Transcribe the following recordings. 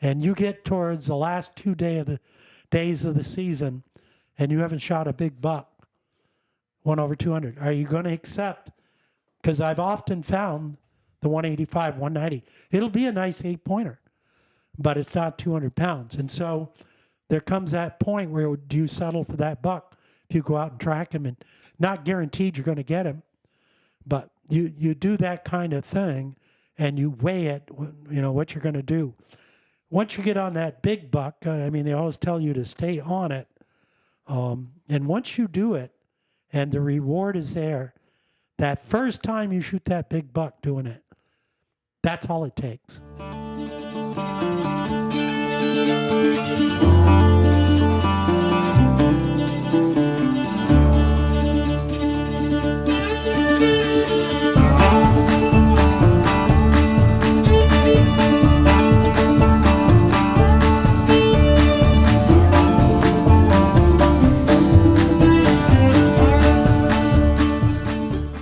and you get towards the last days of the season, and you haven't shot a big buck, 1 over 200, are you going to accept? Because I've often found the 185, 190. It'll be a nice 8-pointer, but it's not 200 pounds. And so there comes that point where do you settle for that buck if you go out and track him, and not guaranteed you're going to get him, but you do that kind of thing and you weigh it, what you're going to do. Once you get on that big buck, they always tell you to stay on it. And once you do it and the reward is there, that first time you shoot that big buck doing it, that's all it takes.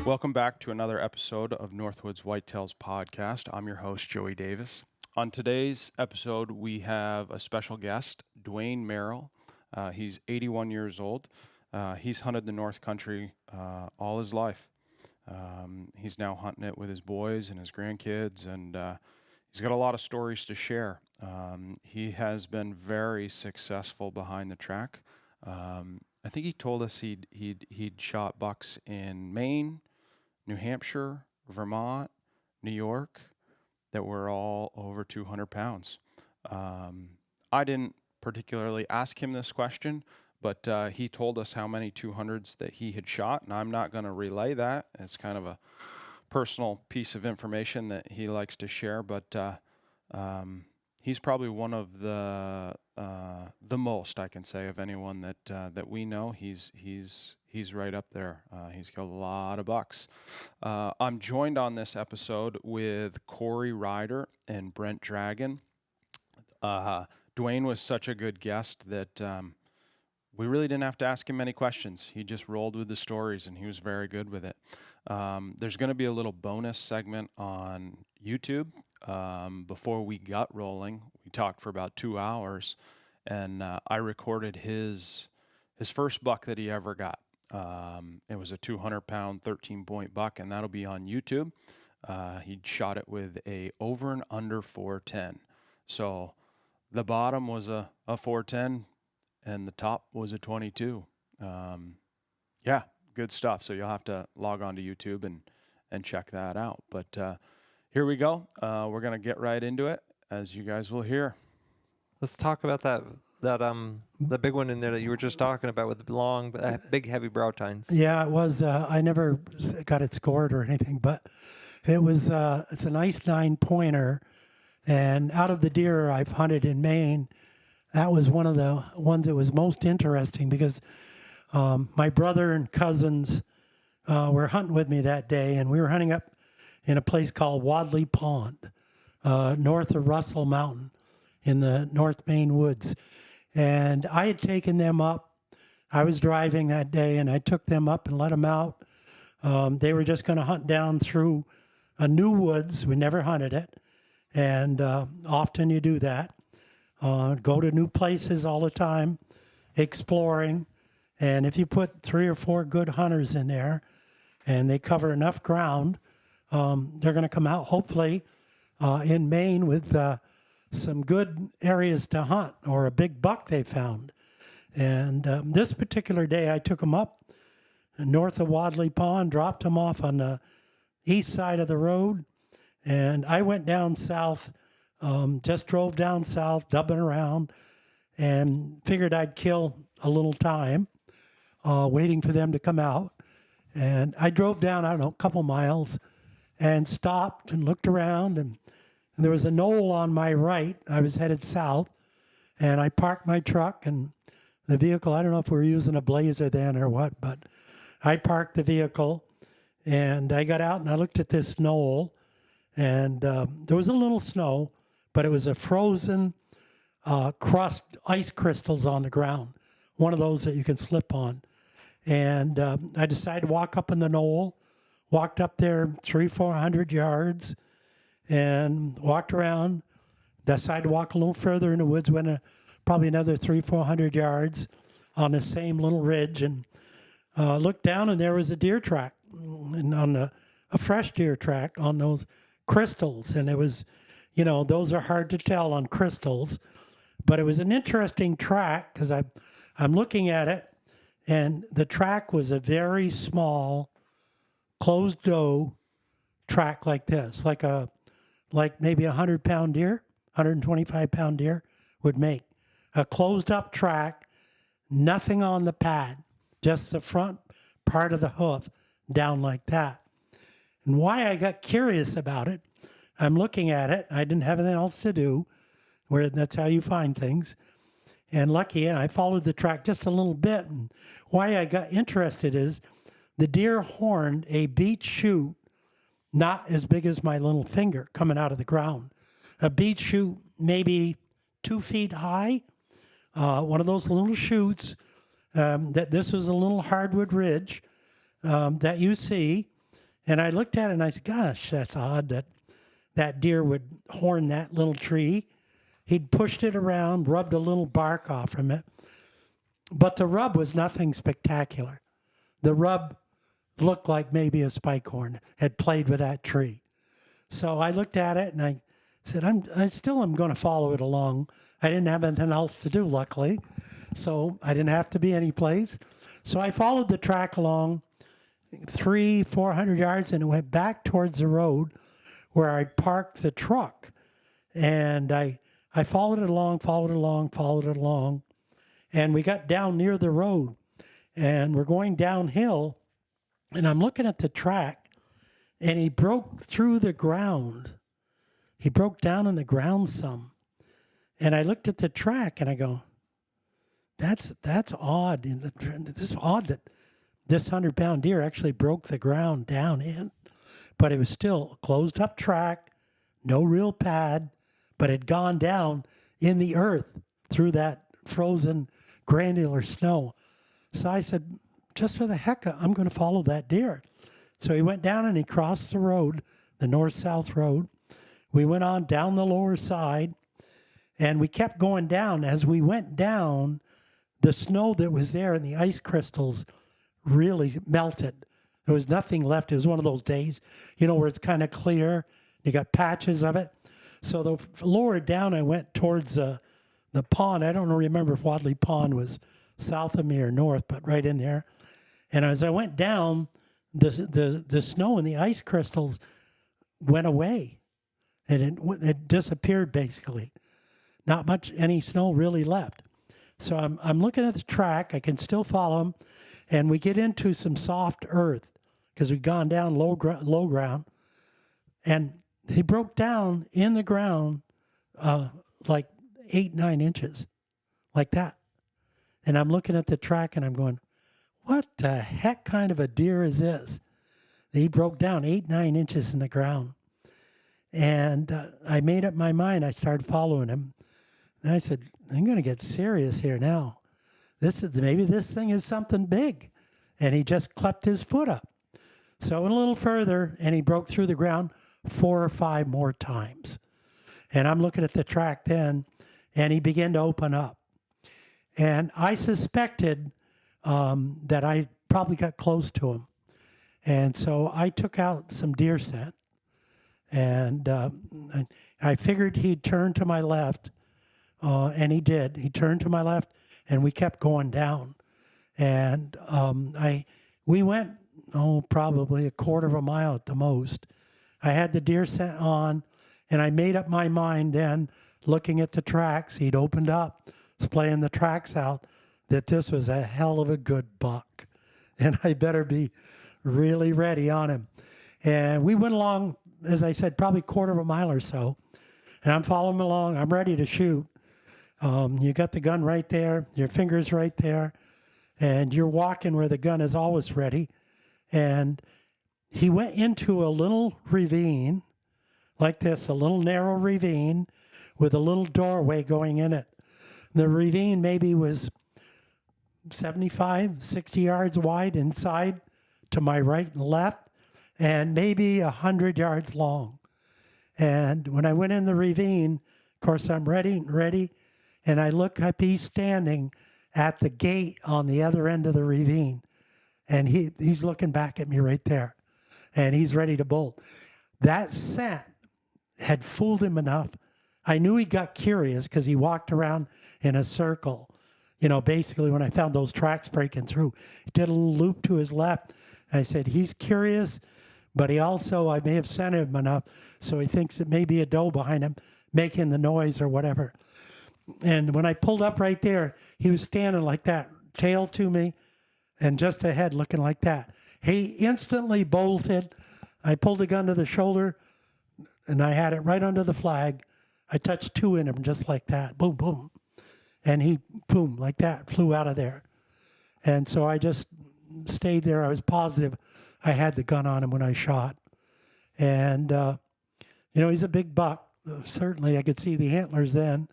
Welcome back to another episode of Northwoods Whitetails Podcast. I'm your host, Joey Davis. On today's episode, we have a special guest, Dwayne Merrill. He's 81 years old. He's hunted the North Country all his life. He's now hunting it with his boys and his grandkids, and he's got a lot of stories to share. He has been very successful behind the track. I think he told us he'd shot bucks in Maine, New Hampshire, Vermont, New York, that were all over 200 pounds. I didn't particularly ask him this question, but he told us how many 200s that he had shot, and I'm not going to relay that. It's kind of a personal piece of information that he likes to share, but he's probably one of the most, I can say, of anyone that we know. He's right up there. He's got a lot of bucks. I'm joined on this episode with Corey Ryder and Brent Dragon. Dwayne was such a good guest that we really didn't have to ask him many questions. He just rolled with the stories, and he was very good with it. There's going to be a little bonus segment on YouTube. Before we got rolling, we talked for about 2 hours, and I recorded his first buck that he ever got. It was a 200-pound, 13-point buck, and that'll be on YouTube. He'd shot it with a over and under 410. So the bottom was a 410, and the top was a 22. Yeah, good stuff. So you'll have to log on to YouTube and check that out. But here we go. We're going to get right into it, as you guys will hear. Let's talk about that the big one in there that you were just talking about with the long, big, heavy brow tines. Yeah, it was. I never got it scored or anything, but it was. It's a nice 9-pointer, and out of the deer I've hunted in Maine, that was one of the ones that was most interesting because my brother and cousins were hunting with me that day, and we were hunting up in a place called Wadley Pond, north of Russell Mountain in the North Maine woods. And I had taken them up. I was driving that day, and I took them up and let them out. They were just going to hunt down through a new woods. We never hunted it. And often you do that. Go to new places all the time, exploring. And if you put 3 or 4 good hunters in there and they cover enough ground, they're going to come out, hopefully, in Maine with some good areas to hunt or a big buck they found. And this particular day, I took them up north of Wadley Pond, dropped them off on the east side of the road, and I went down south, just drove down south, dubbing around, and figured I'd kill a little time waiting for them to come out. And I drove down, a couple miles, and stopped and looked around, and there was a knoll on my right. I was headed south, and I parked my truck and the vehicle. I don't know if we were using a Blazer then or what, but I parked the vehicle, and I got out and I looked at this knoll, and there was a little snow, but it was a frozen crust, ice crystals on the ground, one of those that you can slip on. And I decided to walk up in the knoll, walked up there 300-400 yards, and walked around, decided to walk a little further in the woods, went probably another 300-400 yards on the same little ridge, and looked down, and there was a deer track, and on a fresh deer track on those crystals. And it was, those are hard to tell on crystals, but it was an interesting track because I'm looking at it, and the track was a very small, closed-doe track like this, like maybe 100-pound deer, 125-pound deer would make. A closed-up track, nothing on the pad, just the front part of the hoof down like that. And why I got curious about it, I'm looking at it. I didn't have anything else to do, where that's how you find things. And lucky, I followed the track just a little bit. And why I got interested is the deer horned a beech shoot, not as big as my little finger, coming out of the ground. A beech shoot maybe 2 feet high, one of those little shoots. That this was a little hardwood ridge that you see. And I looked at it and I said, gosh, that's odd that deer would horn that little tree. He'd pushed it around, rubbed a little bark off from it. But the rub was nothing spectacular. The rub looked like maybe a spike horn had played with that tree. So I looked at it and I said, I still am going to follow it along. I didn't have anything else to do, luckily. So I didn't have to be any place. So I followed the track along 300-400 yards, and it went back towards the road where I'd parked the truck. And I followed it along. And we got down near the road, and we're going downhill, and I'm looking at the track, and he broke through the ground. He broke down in the ground some. And I looked at the track, and I go, that's odd. It's odd that this 100-pound deer actually broke the ground down in. But it was still a closed-up track, no real pad, but it had gone down in the earth through that frozen granular snow. So I said, just for the heck of it, I'm going to follow that deer. So he went down and he crossed the road, the north-south road. We went on down the lower side, and we kept going down. As we went down, the snow that was there and the ice crystals really melted. There was nothing left. It was one of those days, where it's kind of clear. You got patches of it. So the lower down, I went towards the pond. I don't remember if Wadley Pond was south of me or north, but right in there. And as I went down, the snow and the ice crystals went away. And it disappeared, basically. Not much, any snow really left. So I'm looking at the track. I can still follow him. And we get into some soft earth because we'd gone down low ground. And he broke down in the ground like 8-9 inches, like that. And I'm looking at the track and I'm going, what the heck kind of a deer is this? He broke down 8-9 inches in the ground. And I made up my mind. I started following him. And I said, I'm going to get serious here now. Maybe this thing is something big. And he just clept his foot up. So I went a little further, and he broke through the ground 4 or 5 more times. And I'm looking at the track then, and he began to open up. And I suspected that I probably got close to him. And so I took out some deer scent. And I figured he'd turn to my left, and he did. He turned to my left, and we kept going down. And we went, probably a quarter of a mile at the most. I had the deer scent on, and I made up my mind then, looking at the tracks. He'd opened up, splaying the tracks out, that this was a hell of a good buck. And I better be really ready on him. And we went along, as I said, probably quarter of a mile or so. And I'm following along. I'm ready to shoot. You got the gun right there, your finger's right there, and you're walking where the gun is always ready. And he went into a little ravine like this, a little narrow ravine with a little doorway going in it. The ravine maybe was 75, 60 yards wide inside to my right and left, and maybe 100 yards long. And when I went in the ravine, of course, I'm ready. And I look up, he's standing at the gate on the other end of the ravine. And he's looking back at me right there. And he's ready to bolt. That scent had fooled him enough. I knew he got curious because he walked around in a circle. You know, basically when I found those tracks breaking through, he did a little loop to his left. I said, he's curious, but he also, I may have sent him enough, so he thinks it may be a doe behind him making the noise or whatever. And when I pulled up right there, he was standing like that, tail to me, and just ahead looking like that. He instantly bolted. I pulled the gun to the shoulder, and I had it right under the flag. I touched 2 in him just like that, boom, boom. And he, boom, like that, flew out of there. And so I just stayed there. I was positive I had the gun on him when I shot. And, you know, he's a big buck. Certainly I could see the antlers then,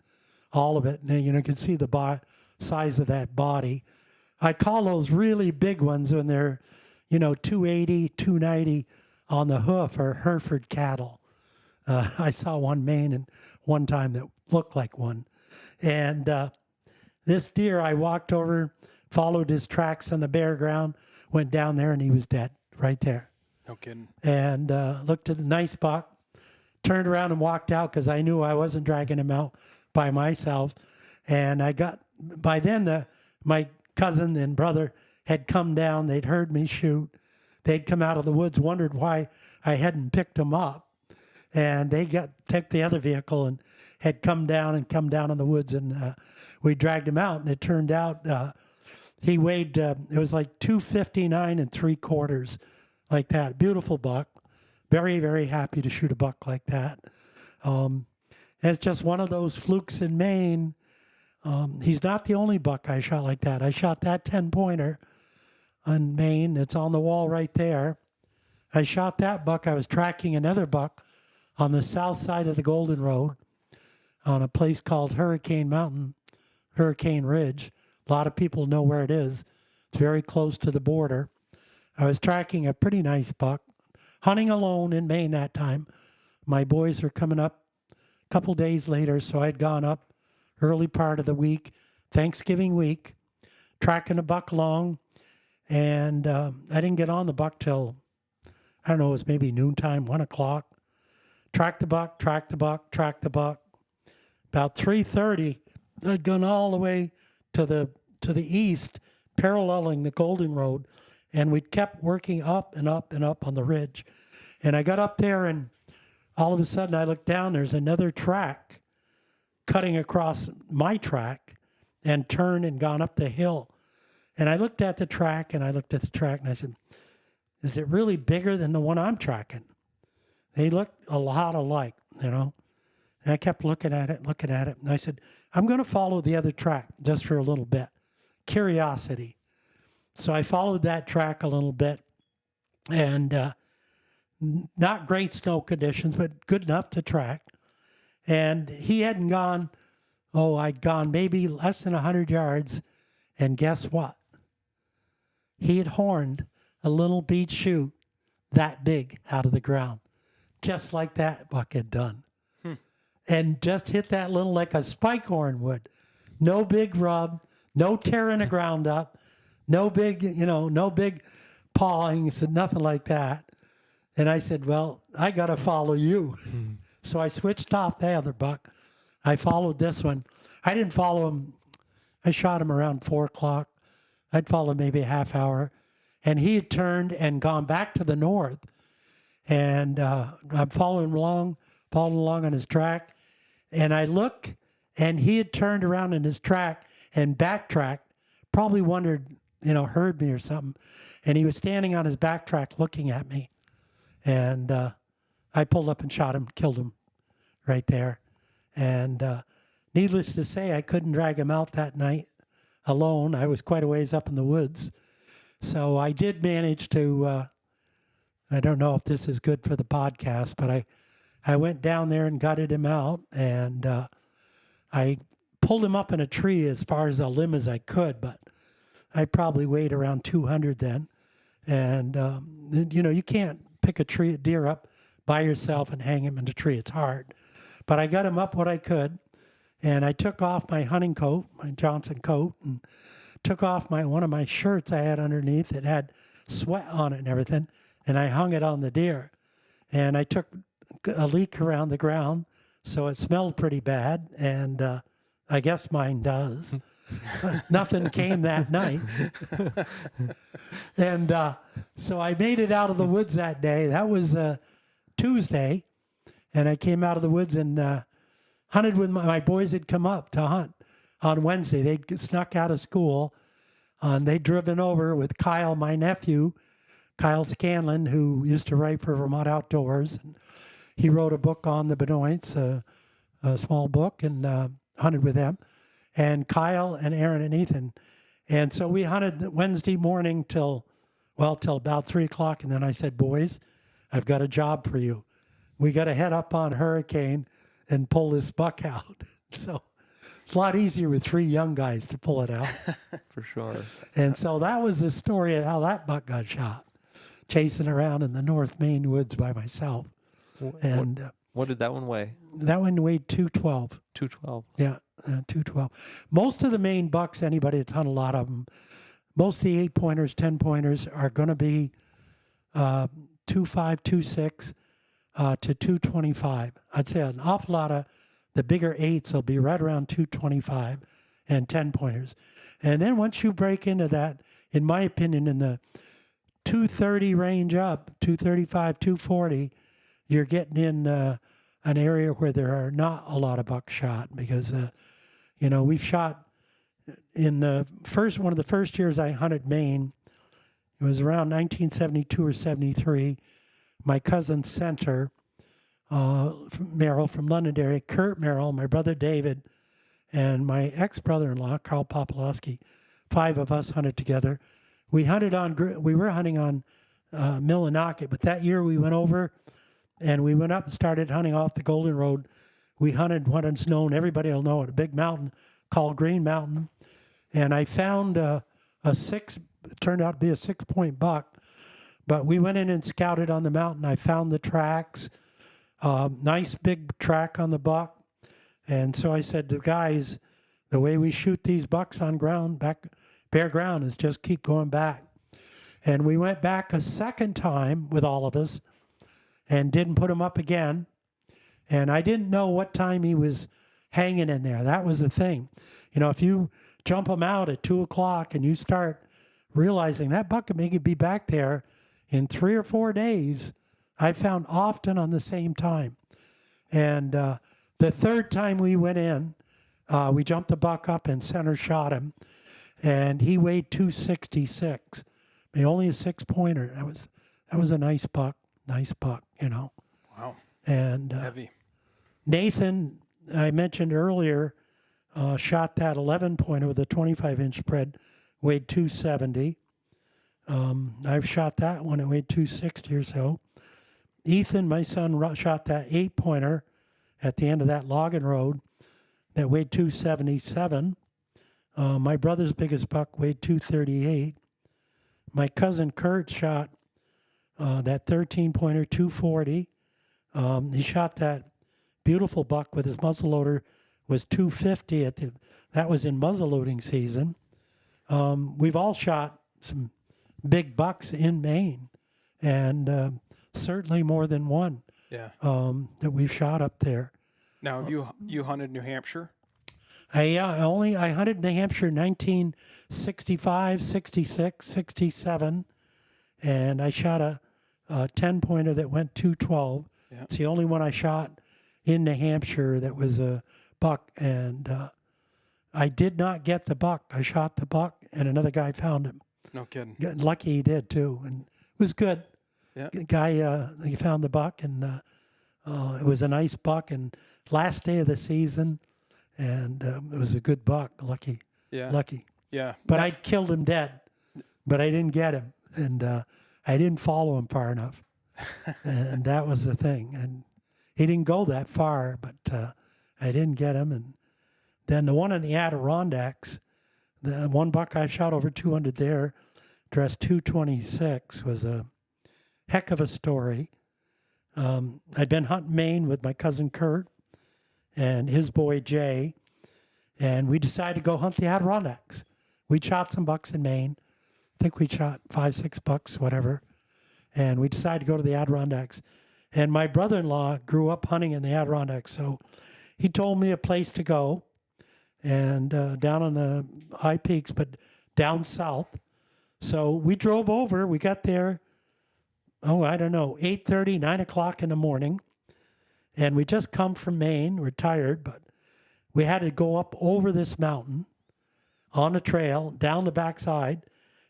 all of it. And, you know, you could see the size of that body. I call those really big ones when they're, you know, 280, 290 on the hoof are Hereford cattle. I saw one Maine and one time that looked like one. And this deer, I walked over, followed his tracks on the bare ground, went down there, and he was dead right there. No kidding. And looked at the nice buck, turned around and walked out because I knew I wasn't dragging him out by myself. And I got, by then, my cousin and brother had come down. They'd heard me shoot. They'd come out of the woods, wondered why I hadn't picked them up. And they took the other vehicle and had come down in the woods, and we dragged him out. And it turned out he weighed, it was like 259 3/4, like that. Beautiful buck. Very, very happy to shoot a buck like that. It's just one of those flukes in Maine. He's not the only buck I shot like that. I shot that 10-pointer in Maine. It's on the wall right there. I shot that buck. I was tracking another buck on the south side of the Golden Road on a place called Hurricane Mountain, Hurricane Ridge. A lot of people know where it is. It's very close to the border. I was tracking a pretty nice buck, hunting alone in Maine that time. My boys were coming up a couple days later, so I'd gone up early part of the week, Thanksgiving week, tracking a buck along, and I didn't get on the buck till, I don't know, it was maybe noontime, 1 o'clock. Tracked the buck. About 3:30, I'd gone all the way to the east, paralleling the Golden Road, and we kept working up and up and up on the ridge. And I got up there, and all of a sudden I looked down. There's another track cutting across my track and turned and gone up the hill. And I looked at the track, and I said, is it really bigger than the one I'm tracking? They looked a lot alike, you know. And I kept looking at it. And I said, I'm going to follow the other track just for a little bit. Curiosity. So I followed that track a little bit. And not great snow conditions, but good enough to track. And he hadn't gone, I'd gone maybe less than 100 yards. And guess what? He had horned a little bead shoot that big out of the ground. Just like that buck had done. And just hit that little like a spike horn would. No big rub, no tearing the ground up, no big pawing, nothing like that. And I said, well, I got to follow you. So I switched off the other buck. I followed this one. I didn't follow him. I shot him around 4 o'clock. I'd followed maybe a half hour. And he had turned and gone back to the north. And I'm following along on his track. And I look, and he had turned around in his track and backtracked, probably wondered, heard me or something. And he was standing on his backtrack looking at me. And I pulled up and shot him, killed him right there. And needless to say, I couldn't drag him out that night alone. I was quite a ways up in the woods. So I did manage to, I don't know if this is good for the podcast, but I went down there and gutted him out, and I pulled him up in a tree as far as a limb as I could, but I probably weighed around 200 then. And, you can't pick a deer up by yourself and hang him in a tree. It's hard. But I got him up what I could, And I took off my hunting coat, my Johnson coat, and took off one of my shirts I had underneath that had sweat on it and everything, and I hung it on the deer. And I took a leak around the ground, so it smelled pretty bad, and I guess mine does. Nothing came that night. And so I made it out of the woods that day. That was Tuesday, and I came out of the woods and hunted with my boys had come up to hunt on Wednesday. They'd snuck out of school, and they'd driven over with Kyle, my nephew, Kyle Scanlon, who used to write for Vermont Outdoors. And he wrote a book on the Benoits, a small book, and hunted with them. And Kyle and Aaron and Ethan. And so we hunted Wednesday morning till about 3 o'clock. And then I said, boys, I've got a job for you. We got to head up on Hurricane and pull this buck out. So it's a lot easier with 3 young guys to pull it out. For sure. And so that was the story of how that buck got shot, chasing around in the North Maine woods by myself. And What did that one weigh? that one weighed 212. 212. Yeah, 212. Most of the Maine bucks, anybody that's hunted a lot of them, most of the 8-pointers, 10-pointers are going to be 2.5, 2.6 to 225. I'd say an awful lot of the bigger 8s will be right around 225 and 10-pointers. And then once you break into that, in my opinion, in the 230 range up, 235, 240, you're getting in an area where there are not a lot of bucks shot because, we've shot in one of the first years I hunted Maine. It was around 1972 or 73. My cousin Center, Merrill from Londonderry, Kurt Merrill, my brother David, and my ex-brother-in-law, Carl Popolowski, 5 of us hunted together. We were hunting on Millinocket, but that year we went over and we went up and started hunting off the Golden Road. We hunted what is known, everybody will know it, a big mountain called Green Mountain. And I found it turned out to be a 6-point buck. But we went in and scouted on the mountain. I found the tracks, nice big track on the buck. And so I said to the guys, the way we shoot these bucks on bare ground is just keep going back. And we went back a second time with all of us and didn't put him up again. And I didn't know what time he was hanging in there. That was the thing. If you jump him out at 2 o'clock and you start realizing that buck could maybe be back there in 3 or 4 days, I found often on the same time. And the third time we went in, we jumped the buck up and center shot him. And he weighed 266. Only a 6-pointer. That was a nice buck. Wow. And Heavy. Nathan, I mentioned earlier, shot that 11-pointer with a 25-inch spread, weighed 270. I've shot that one, it weighed 260 or so. Ethan, my son, shot that 8-pointer at the end of that logging road that weighed 277. My brother's biggest buck weighed 238. My cousin Kurt shot that 13-pointer, 240. He shot that beautiful buck with his muzzleloader, was 250 that was in muzzleloading season. We've all shot some big bucks in Maine, and certainly more than one. Yeah. That we've shot up there. Now, have you hunted New Hampshire? I hunted New Hampshire in 1965, 66, 67, and I shot a 10-pointer that went 212. Yeah. It's the only one I shot in New Hampshire that was a buck, and I did not get the buck. I shot the buck, and another guy found him. No kidding. Lucky he did, too, and it was good. Yeah. The guy, he found the buck, and it was a nice buck, and last day of the season, and it was a good buck. Lucky. Yeah. But I killed him dead, but I didn't get him, and I didn't follow him far enough, and that was the thing. And he didn't go that far, but I didn't get him. And then the one in the Adirondacks, the one buck I shot over 200 there, dressed 226, was a heck of a story. I'd been hunting Maine with my cousin Kurt and his boy Jay, And we decided to go hunt the Adirondacks. We shot some bucks in Maine. I think we shot 5, 6 bucks, whatever. And we decided to go to the Adirondacks. And my brother-in-law grew up hunting in the Adirondacks. So he told me a place to go, and down on the high peaks, but down south. So we drove over. We got there, 8:30, 9 o'clock in the morning. And we just come from Maine. We're tired, but we had to go up over this mountain on a trail, down the backside,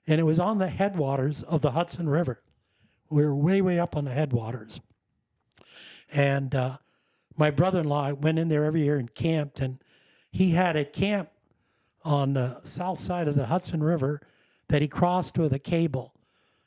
and it was on the headwaters of the Hudson River. We were way, way up on the headwaters. And my brother-in-law went in there every year and camped, and he had a camp on the south side of the Hudson River that he crossed with a cable.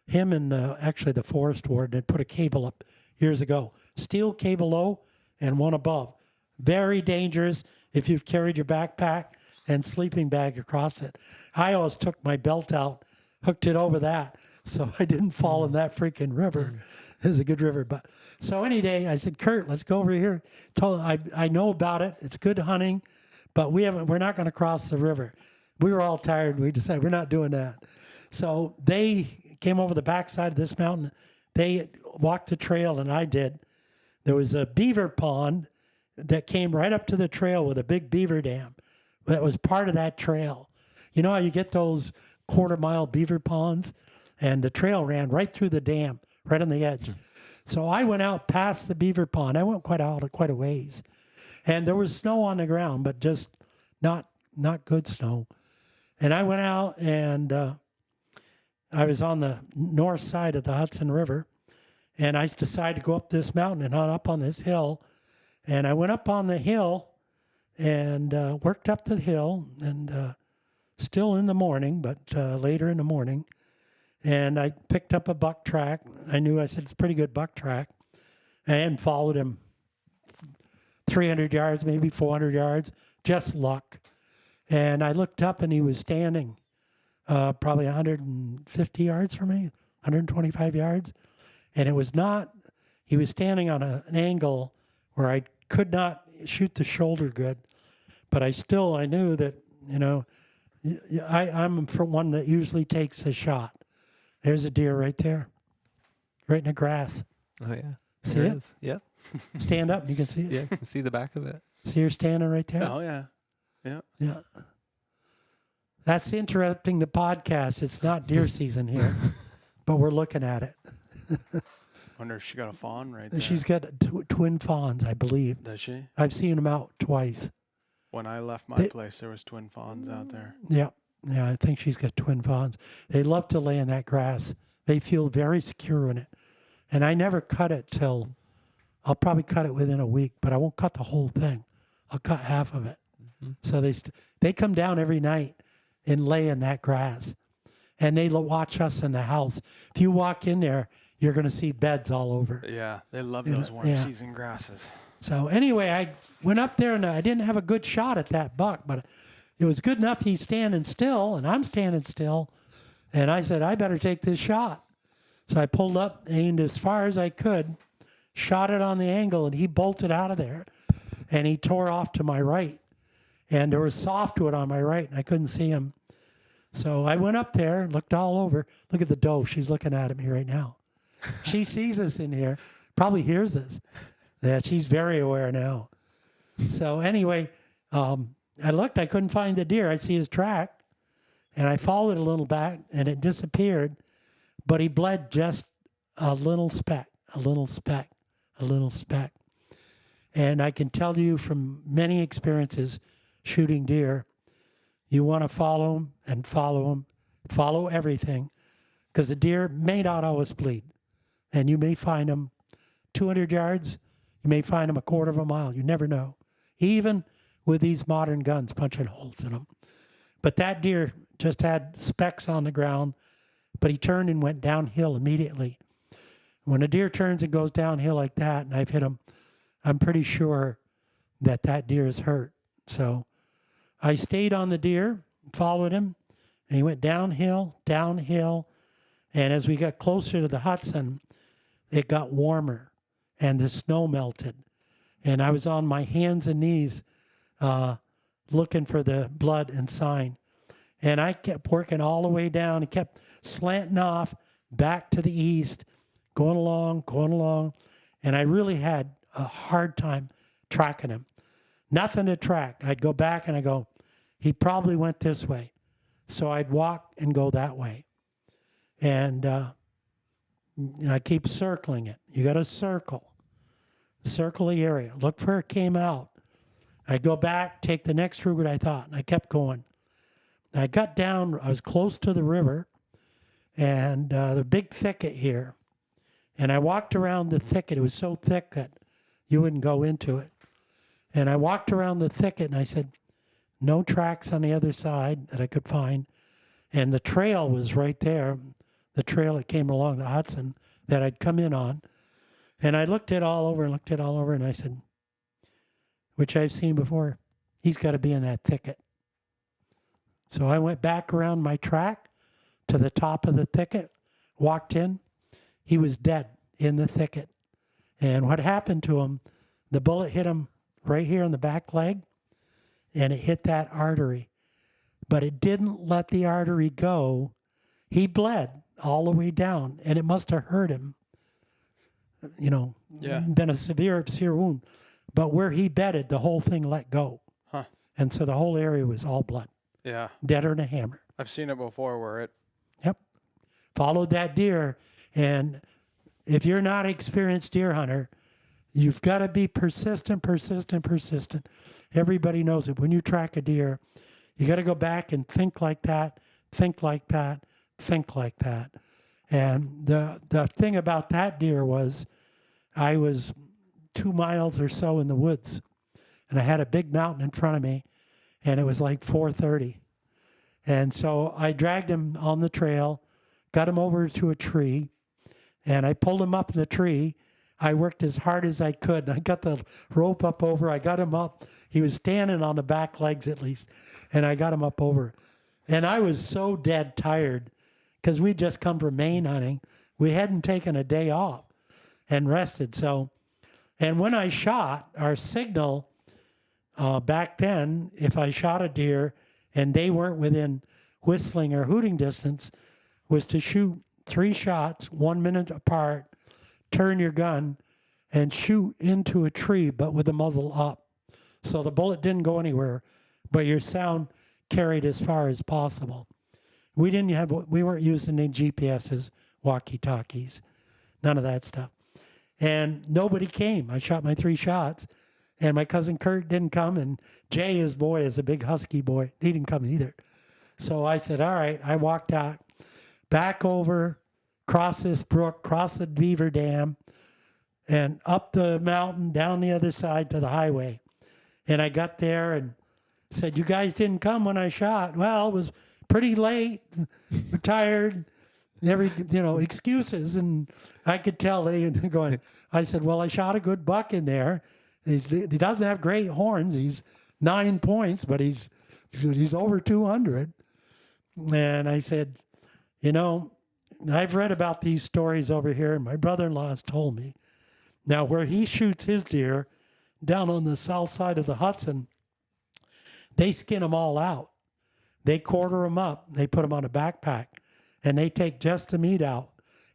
Him and the forest warden had put a cable up years ago. Steel cable low and one above. Very dangerous if you've carried your backpack and sleeping bag across it. I always took my belt out, hooked it over that, so I didn't fall in that freaking river. It was a good river. But so any day, I said, Kurt, let's go over here. I know about it. It's good hunting, but we're not going to cross the river. We were all tired. We decided we're not doing that. So they came over the backside of this mountain. They walked the trail, and I did. There was a beaver pond that came right up to the trail with a big beaver dam that was part of that trail. You know how you get those quarter-mile beaver ponds? And the trail ran right through the dam, right on the edge. So I went out past the beaver pond. I went quite a ways. And there was snow on the ground, but just not good snow. And I went out, and I was on the north side of the Hudson River. And I decided to go up this mountain and hunt up on this hill. And I went up on the hill and worked up the hill, and still in the morning, but later in the morning. And I picked up a buck track. I said, it's a pretty good buck track. And followed him 300 yards, maybe 400 yards, just luck. And I looked up, and he was standing probably 150 yards from me, 125 yards. And he was standing on an angle where I could not shoot the shoulder good. But I knew that, I'm for one that usually takes a shot. There's a deer right there, right in the grass. Oh, yeah. See There it? it is. Yep. Stand up, you can see it. Yeah, you can see the back of it. See her standing right there? Oh, yeah. Yeah. Yeah. That's interrupting the podcast. It's not deer season here, but we're looking at it. Wonder if she got a fawn right there. She's got twin fawns, I believe. Does she? I've seen them out twice. When I left my place, there was twin fawns out there. Yeah. Yeah, I think she's got twin fawns. They love to lay in that grass. They feel very secure in it. And I never cut it I'll probably cut it within a week, but I won't cut the whole thing. I'll cut half of it. Mm-hmm. So they come down every night and lay in that grass. And they watch us in the house. If you walk in there, you're going to see beds all over. Yeah, they love those warm season grasses. So anyway, I went up there, and I didn't have a good shot at that buck, but it was good enough he's standing still, and I'm standing still. And I said, I better take this shot. So I pulled up, aimed as far as I could, shot it on the angle, and he bolted out of there. And he tore off to my right. And there was softwood on my right, and I couldn't see him. So I went up there, looked all over. Look at the doe. She's looking at me right now. She sees us in here, probably hears us. Yeah, she's very aware now. So anyway, I looked. I couldn't find the deer. I see his track, and I followed a little back, and it disappeared. But he bled just a little speck, a little speck, a little speck. And I can tell you from many experiences shooting deer, you want to follow them and follow them, follow everything, because the deer may not always bleed. And you may find them 200 yards, you may find them a quarter of a mile. You never know. Even with these modern guns punching holes in them. But that deer just had specks on the ground, but he turned and went downhill immediately. When a deer turns and goes downhill like that, and I've hit him, I'm pretty sure that deer is hurt. So I stayed on the deer, followed him, and he went downhill, downhill. And as we got closer to the Hudson, it got warmer, and the snow melted. And I was on my hands and knees looking for the blood and sign. And I kept working all the way down and kept slanting off back to the east, going along. And I really had a hard time tracking him. Nothing to track. I'd go back and I go, he probably went this way. So I'd walk and go that way. And I keep circling it. You got to circle the area. Look where it came out. I'd go back, take the next route I thought, and I kept going. I got down, I was close to the river, and the big thicket here. And I walked around the thicket. It was so thick that you wouldn't go into it. And I walked around the thicket, and I said, no tracks on the other side that I could find. And the trail was right there, the trail that came along the Hudson that I'd come in on. And I looked it all over, and I said, which I've seen before, he's got to be in that thicket. So I went back around my track to the top of the thicket, walked in. He was dead in the thicket. And what happened to him, the bullet hit him right here in the back leg, and it hit that artery. But it didn't let the artery go. He bled all the way down, and it must have hurt him. Been a severe wound. But where he bedded, the whole thing let go. Huh. And so the whole area was all blood. Yeah. Deader than a hammer. I've seen it before where it... Yep. Followed that deer. And if you're not an experienced deer hunter, you've got to be persistent. Everybody knows it. When you track a deer, you got to go back and think like that. And the thing about that deer was I was 2 miles or so in the woods, and I had a big mountain in front of me, and it was like 4:30. And so I dragged him on the trail, got him over to a tree, and I pulled him up in the tree. I worked as hard as I could. I got the rope up over. I got him up. He was standing on the back legs at least, and I got him up over. And I was so dead tired because we'd just come from Maine hunting. We hadn't taken a day off and rested. And when I shot, our signal back then, if I shot a deer and they weren't within whistling or hooting distance, was to shoot 3 shots, 1 minute apart, turn your gun, and shoot into a tree, but with the muzzle up. So the bullet didn't go anywhere, but your sound carried as far as possible. We weren't using any GPSs, walkie-talkies, none of that stuff. And nobody came. I shot my 3 shots, and my cousin Kurt didn't come, and Jay, his boy, is a big husky boy. He didn't come either. So I said, all right. I walked out, back over, cross this brook, cross the beaver dam, and up the mountain, down the other side to the highway. And I got there and said, you guys didn't come when I shot. Well, it was pretty late. We're tired. Excuses. And I could tell they were going, I said, well, I shot a good buck in there. He doesn't have great horns. He's 9 points, but he's over 200. And I said, I've read about these stories over here, and my brother-in-law has told me. Now, where he shoots his deer, down on the south side of the Hudson, they skin them all out. They quarter them up. They put them on a backpack, and they take just the meat out.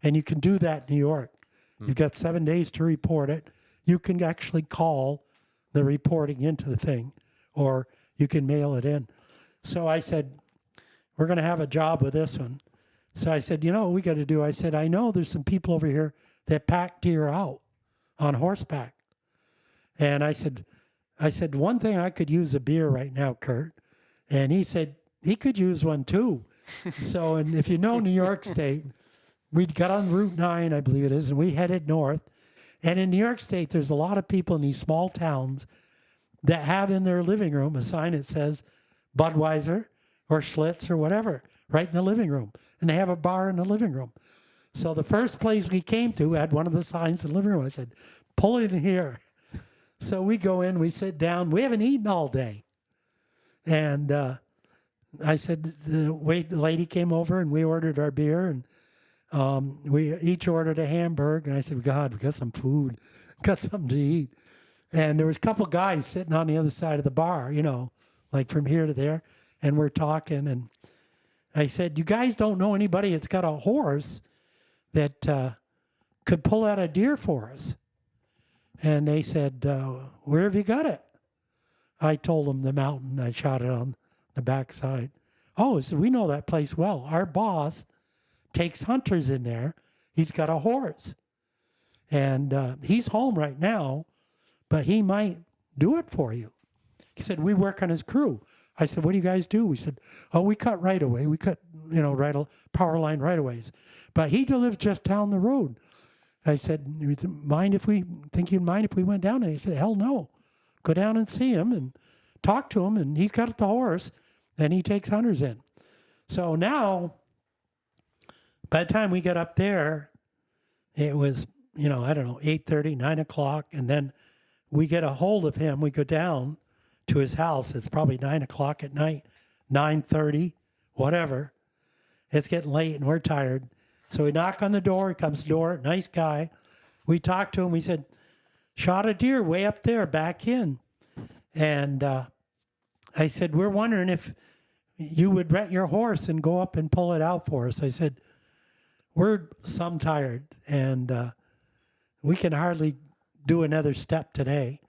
And you can do that in New York. You've got 7 days to report it. You can actually call the reporting into the thing, or you can mail it in. So I said, we're going to have a job with this one. So I said, what we got to do? I said, I know there's some people over here that pack deer out on horseback. And I said, one thing I could use a beer right now, Kurt. And he said, he could use one too. So, and if you know New York State, we got on Route 9, I believe it is, and we headed north. And in New York State, there's a lot of people in these small towns that have in their living room a sign that says Budweiser or Schlitz or whatever, right in the living room. And they have a bar in the living room. So the first place we came to had one of the signs in the living room. I said, pull it in here. So we go in, we sit down. We haven't eaten all day. And I said, the lady came over and we ordered our beer, and we each ordered a hamburger. And I said, God, we got some food, got something to eat. And there was a couple guys sitting on the other side of the bar, like from here to there. And we're talking. And I said, you guys don't know anybody that's got a horse that could pull out a deer for us? And they said, where have you got it? I told them the mountain. I shot it on the backside. Oh, I said, we know that place well. Our boss takes hunters in there. He's got a horse. And he's home right now, but he might do it for you. He said, we work on his crew. I said, what do you guys do? We said, oh, we cut right away. We cut, power line right aways. But he lives just down the road. I said, think you'd mind if we went down there? He said, hell no. Go down and see him and talk to him. And he's got the horse and he takes hunters in. So now, by the time we get up there, it was, 8:30, 9 o'clock. And then we get a hold of him. We go down to his house. It's probably 9 o'clock at night, 9:30, whatever. It's getting late and we're tired. So we knock on the door. He comes to the door, nice guy. We talked to him. We said, shot a deer way up there, back in. And I said, we're wondering if you would rent your horse and go up and pull it out for us. I said, we're some tired and we can hardly do another step today.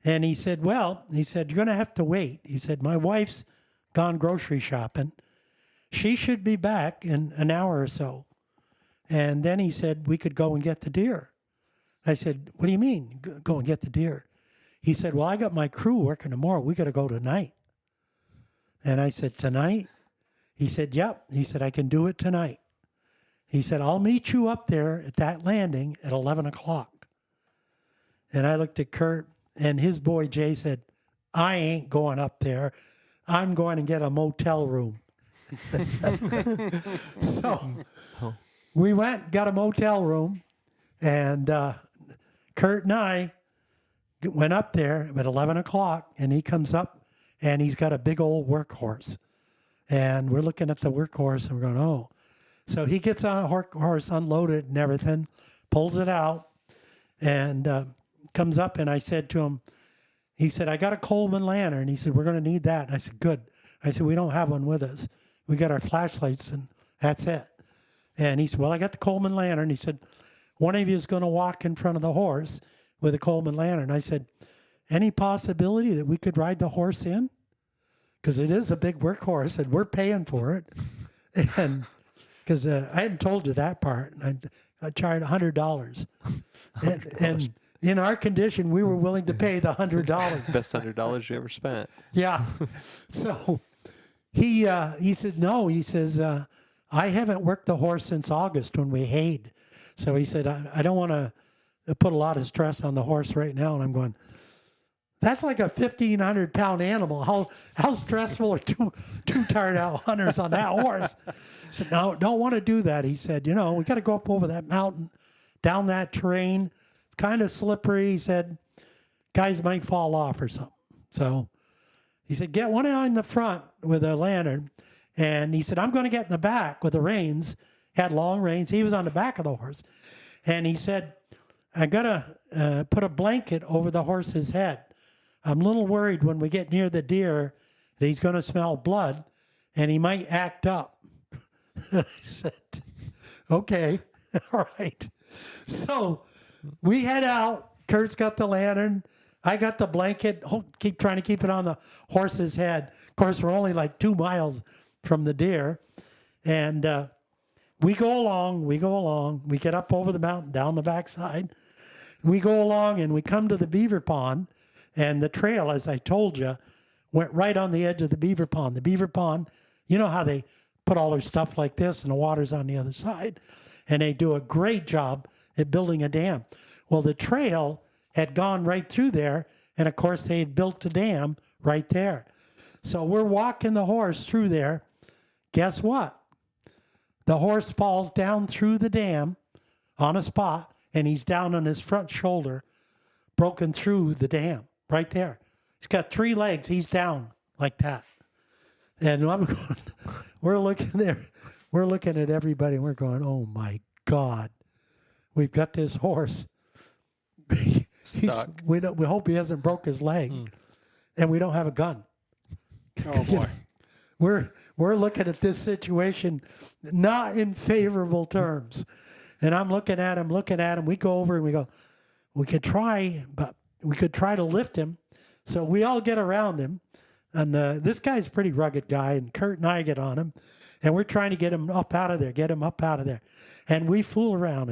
And he said, you're going to have to wait. He said, my wife's gone grocery shopping. She should be back in an hour or so. And then he said, we could go and get the deer. I said, what do you mean, go and get the deer? He said, well, I got my crew working tomorrow. We got to go tonight. And I said, tonight? He said, yep. He said, I can do it tonight. He said, I'll meet you up there at that landing at 11 o'clock. And I looked at Kurt, and his boy Jay said, I ain't going up there. I'm going to get a motel room. So we got a motel room, and Kurt and I went up there at 11 o'clock, and he comes up, and he's got a big old workhorse. And we're looking at the workhorse, and we're going, oh. So he gets on a horse, unloaded and everything, pulls it out, and comes up, and I said to him, he said, I got a Coleman lantern. He said, we're going to need that. And I said, good. I said, we don't have one with us. We got our flashlights, and that's it. And he said, well, I got the Coleman lantern. He said, one of you is going to walk in front of the horse with a Coleman lantern. I said, any possibility that we could ride the horse in? Because it is a big workhorse, and we're paying for it. And because I hadn't told you that part. I charged $100. and in our condition, we were willing to pay the $100. Best $100 you ever spent. Yeah. So he said, no. He says, I haven't worked the horse since August when we hayed. So he said, I don't want to put a lot of stress on the horse right now. And I'm going, that's like a 1,500-pound animal. How stressful are two tired out hunters on that horse? I said, no, don't want to do that. He said, we got to go up over that mountain, down that terrain. It's kind of slippery. He said, guys might fall off or something. So he said, get one eye in the front with a lantern. And he said, I'm going to get in the back with the reins. Had long reins. He was on the back of the horse. And he said, I got to put a blanket over the horse's head. I'm a little worried when we get near the deer that he's going to smell blood and he might act up. I said, okay, all right. So we head out. Kurt's got the lantern. I got the blanket. Keep trying to keep it on the horse's head. Of course, we're only like 2 miles from the deer. And we go along. We get up over the mountain, down the backside. We go along and we come to the beaver pond. And the trail, as I told you, went right on the edge of the beaver pond. The beaver pond, you know how they put all their stuff like this and the water's on the other side. And they do a great job at building a dam. Well, the trail had gone right through there. And, of course, they had built the dam right there. So we're walking the horse through there. Guess what? The horse falls down through the dam on a spot, and he's down on his front shoulder, broken through the dam. Right there. He's got 3 legs. He's down like that. And we're looking at everybody and we're going, oh my God. We've got this horse. Stuck. We hope he hasn't broke his leg. And we don't have a gun. Oh boy. We're looking at this situation not in favorable terms. And I'm looking at him. We go over and we go, we could try to lift him. So we all get around him. And this guy's a pretty rugged guy. And Kurt and I get on him. And we're trying to get him up out of there. And we fool around.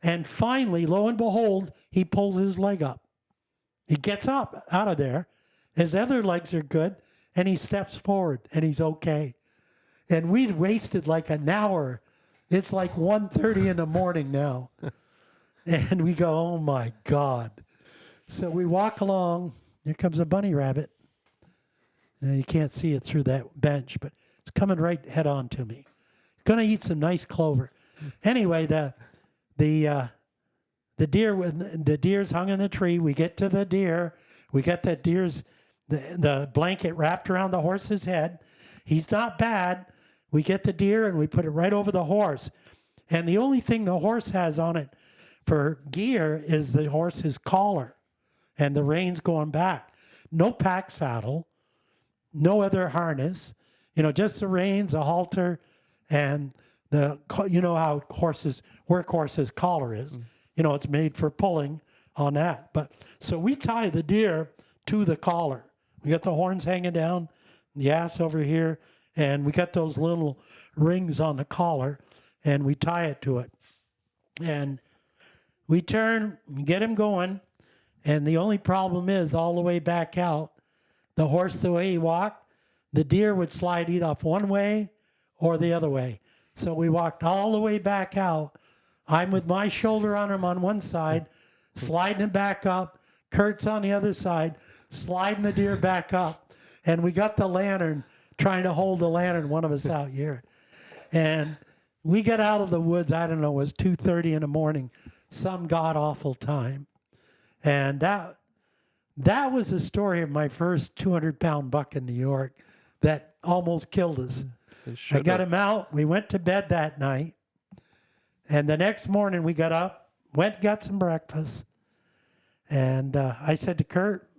And finally, lo and behold, he pulls his leg up. He gets up out of there. His other legs are good. And he steps forward and he's okay. And we'd wasted like an hour. It's like 1:30 in the morning now. And we go, oh my God. So we walk along. Here comes a bunny rabbit. You can't see it through that bench, but it's coming right head on to me. It's going to eat some nice clover. Anyway, the deer's hung in the tree. We get to the deer. We got the deer's the blanket wrapped around the horse's head. He's not bad. We get the deer and we put it right over the horse. And the only thing the horse has on it for gear is the horse's collar and the reins going back. No pack saddle, no other harness, just the reins, a halter, and how work horse's collar is. It's made for pulling on that. But so we tie the deer to the collar. We got the horns hanging down, the ass over here, and we got those little rings on the collar, and we tie it to it. And we turn, get him going, and the only problem is all the way back out, the horse, the way he walked, the deer would slide either off one way or the other way. So we walked all the way back out. I'm with my shoulder on him on one side, sliding him back up. Kurt's on the other side, sliding the deer back up. And we got the lantern, trying to hold the lantern, one of us out here. And we got out of the woods, I don't know, it was 2:30 in the morning, some god-awful time. And that was the story of my first 200-pound buck in New York that almost killed us. I got him out. We went to bed that night. And the next morning we got up, went, got some breakfast. And I said to Kurt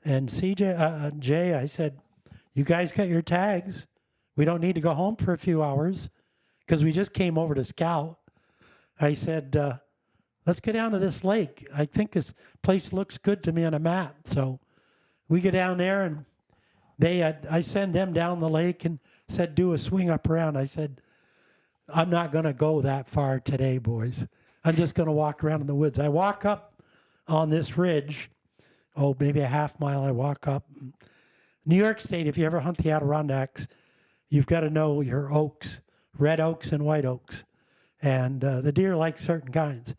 and Jay, I said, you guys got your tags. We don't need to go home for a few hours because we just came over to scout. I said, let's get down to this lake. I think this place looks good to me on a map. So we get down there and I send them down the lake and said, do a swing up around. I said, I'm not going to go that far today, boys. I'm just going to walk around in the woods. I walk up on this ridge, maybe a half mile I walk up. New York State, if you ever hunt the Adirondacks, you've got to know your oaks, red oaks and white oaks. And the deer like certain kinds.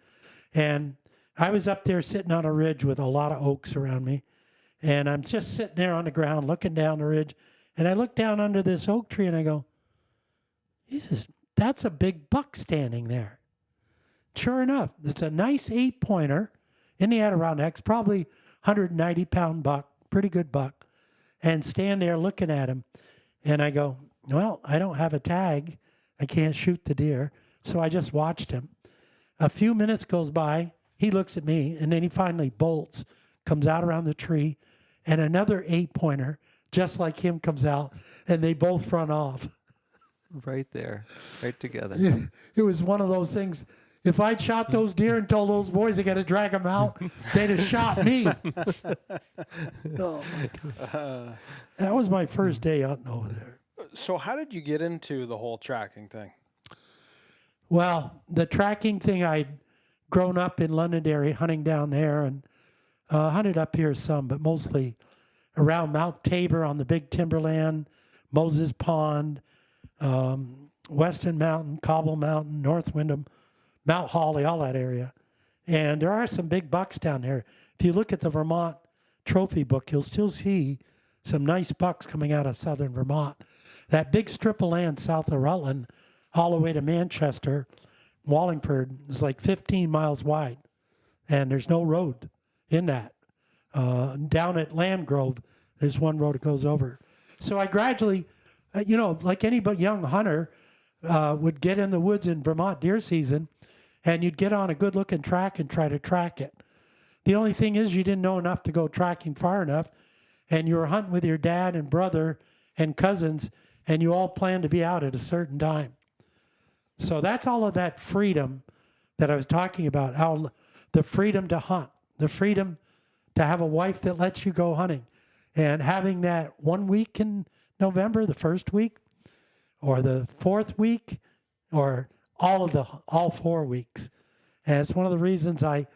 And I was up there sitting on a ridge with a lot of oaks around me. And I'm just sitting there on the ground looking down the ridge. And I look down under this oak tree and I go, Jesus, that's a big buck standing there. Sure enough, it's a nice 8-pointer in the Adirondacks, probably 190-pound buck, pretty good buck, and stand there looking at him. And I go, well, I don't have a tag. I can't shoot the deer. So I just watched him. A few minutes goes by. He looks at me, and then he finally bolts, comes out around the tree, and another 8-pointer, just like him, comes out, and they both run off. Right there, right together. It was one of those things. If I'd shot those deer and told those boys they got to drag them out, they'd have shot me. That was my first day hunting over there. So how did you get into the whole tracking thing? Well, the tracking thing, I'd grown up in Londonderry hunting down there and hunted up here some, but mostly around Mount Tabor on the big timberland, Moses Pond, Weston Mountain, Cobble Mountain, North Windham, Mount Holly, all that area. And there are some big bucks down there. If you look at the Vermont trophy book, you'll still see some nice bucks coming out of southern Vermont. That big strip of land south of Rutland, all the way to Manchester, Wallingford, is like 15 miles wide. And there's no road in that. Down at Landgrove, there's one road that goes over. So I gradually, like any but young hunter, would get in the woods in Vermont deer season, and you'd get on a good-looking track and try to track it. The only thing is you didn't know enough to go tracking far enough, and you were hunting with your dad and brother and cousins, and you all planned to be out at a certain time. So that's all of that freedom that I was talking about, how the freedom to hunt, the freedom to have a wife that lets you go hunting, and having that 1 week in November, the first week, or the fourth week, or all 4 weeks. And it's one of the reasons I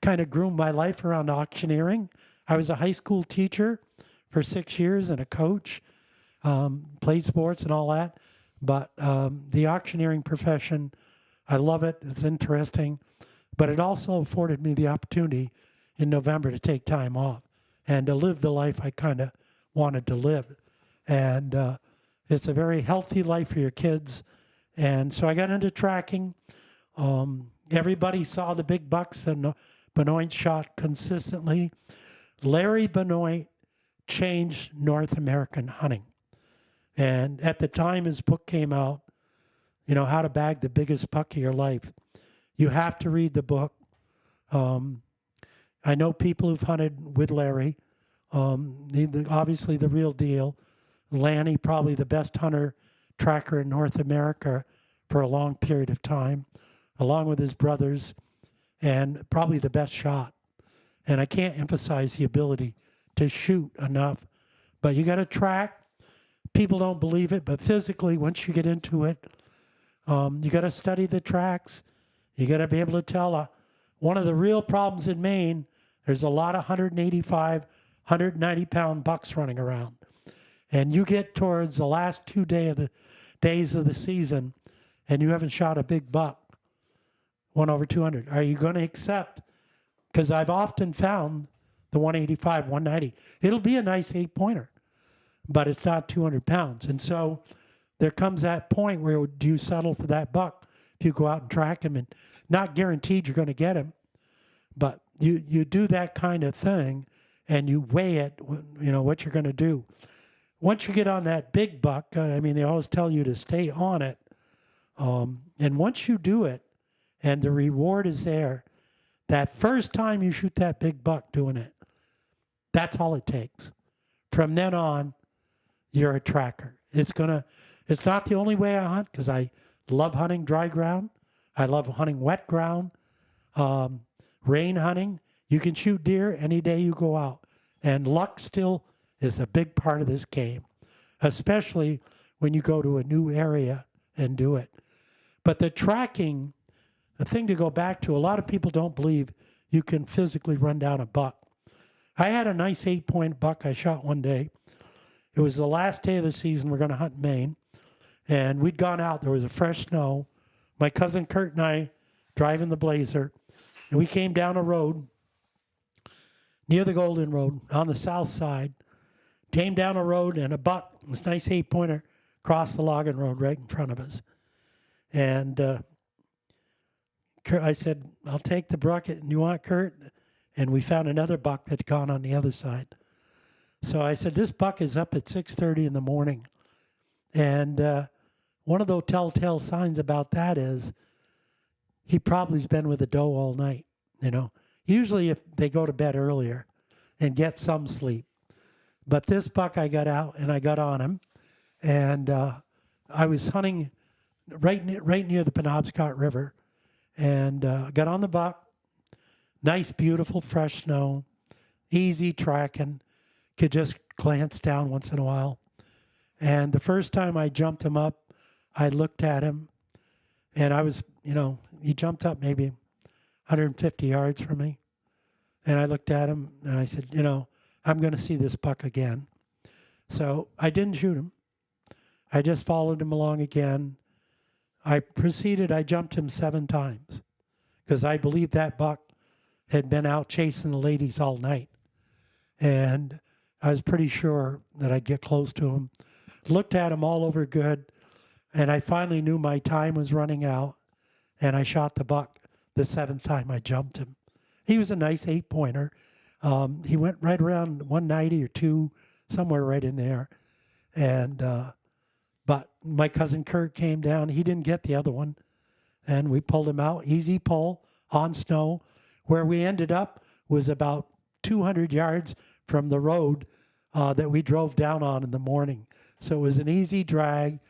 kind of groomed my life around auctioneering. I was a high school teacher for 6 years and a coach, played sports and all that. But the auctioneering profession, I love it. It's interesting. But it also afforded me the opportunity in November to take time off and to live the life I kind of wanted to live. And it's a very healthy life for your kids. And so I got into tracking. Everybody saw the big bucks and Benoit shot consistently. Larry Benoit changed North American hunting. And at the time his book came out, How to Bag the Biggest Buck of Your Life, you have to read the book. I know people who've hunted with Larry. Obviously the real deal. Lanny, probably the best hunter tracker in North America for a long period of time, along with his brothers, and probably the best shot. And I can't emphasize the ability to shoot enough. But you got to track. People don't believe it, but physically, once you get into it, you got to study the tracks. You got to be able to tell. One of the real problems in Maine, there's a lot of 185, 190-pound bucks running around. And you get towards the last 2 days of the season, and you haven't shot a big buck, 1/200. Are you going to accept? Because I've often found the 185, 190. It'll be a nice 8-pointer, but it's not 200 pounds. And so there comes that point where do you settle for that buck if you go out and track him, and not guaranteed you're going to get him, but you do that kind of thing and you weigh it, what you're going to do. Once you get on that big buck, they always tell you to stay on it. And once you do it and the reward is there, that first time you shoot that big buck doing it, that's all it takes. From then on, you're a tracker. It's not the only way I hunt, because I love hunting dry ground. I love hunting wet ground, rain hunting. You can shoot deer any day you go out. And luck still is a big part of this game, especially when you go to a new area and do it. But the tracking, the thing to go back to, a lot of people don't believe you can physically run down a buck. I had a nice 8-point buck I shot one day. It was the last day of the season. We're going to hunt in Maine. And we'd gone out. There was a fresh snow. My cousin Kurt and I driving the Blazer. And we came down a road near the Golden Road on the south side. Came down a road, and a buck, this nice 8-pointer, crossed the logging road right in front of us. And I said, I'll take the bucket. And you want, Kurt? And we found another buck that had gone on the other side. So I said, this buck is up at 6:30 in the morning. And one of the telltale signs about that is he probably's been with a doe all night, Usually if they go to bed earlier and get some sleep. But this buck, I got out and I got on him. And I was hunting right near the Penobscot River. And got on the buck. Nice, beautiful, fresh snow. Easy tracking. Could just glance down once in a while. And the first time I jumped him up, I looked at him. And I was, he jumped up maybe 150 yards from me. And I looked at him and I said, I'm going to see this buck again. So I didn't shoot him. I just followed him along again. I jumped him 7 times because I believed that buck had been out chasing the ladies all night. And I was pretty sure that I'd get close to him. Looked at him all over good. And I finally knew my time was running out. And I shot the buck the 7th time I jumped him. He was a nice 8-pointer. He went right around 190 or 2, somewhere right in there. And but my cousin Kurt came down. He didn't get the other one. And we pulled him out. Easy pull on snow. Where we ended up was about 200 yards from the road that we drove down on in the morning. So it was an easy drag,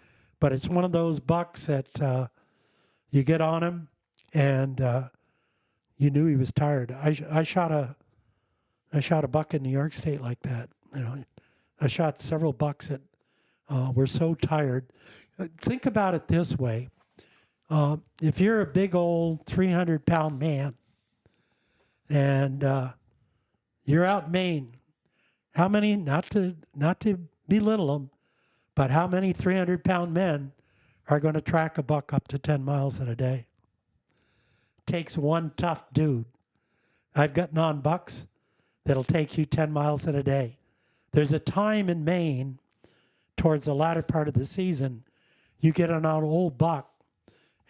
but it's one of those bucks that you get on him and you knew he was tired. I shot a buck in New York State like that. I shot several bucks that were so tired. Think about it this way. If you're a big old 300-pound man and you're out in Maine, how many, not to belittle them, but how many 300-pound men are going to track a buck up to 10 miles in a day? Takes one tough dude. I've gotten on bucks that'll take you 10 miles in a day. There's a time in Maine towards the latter part of the season, you get on an old buck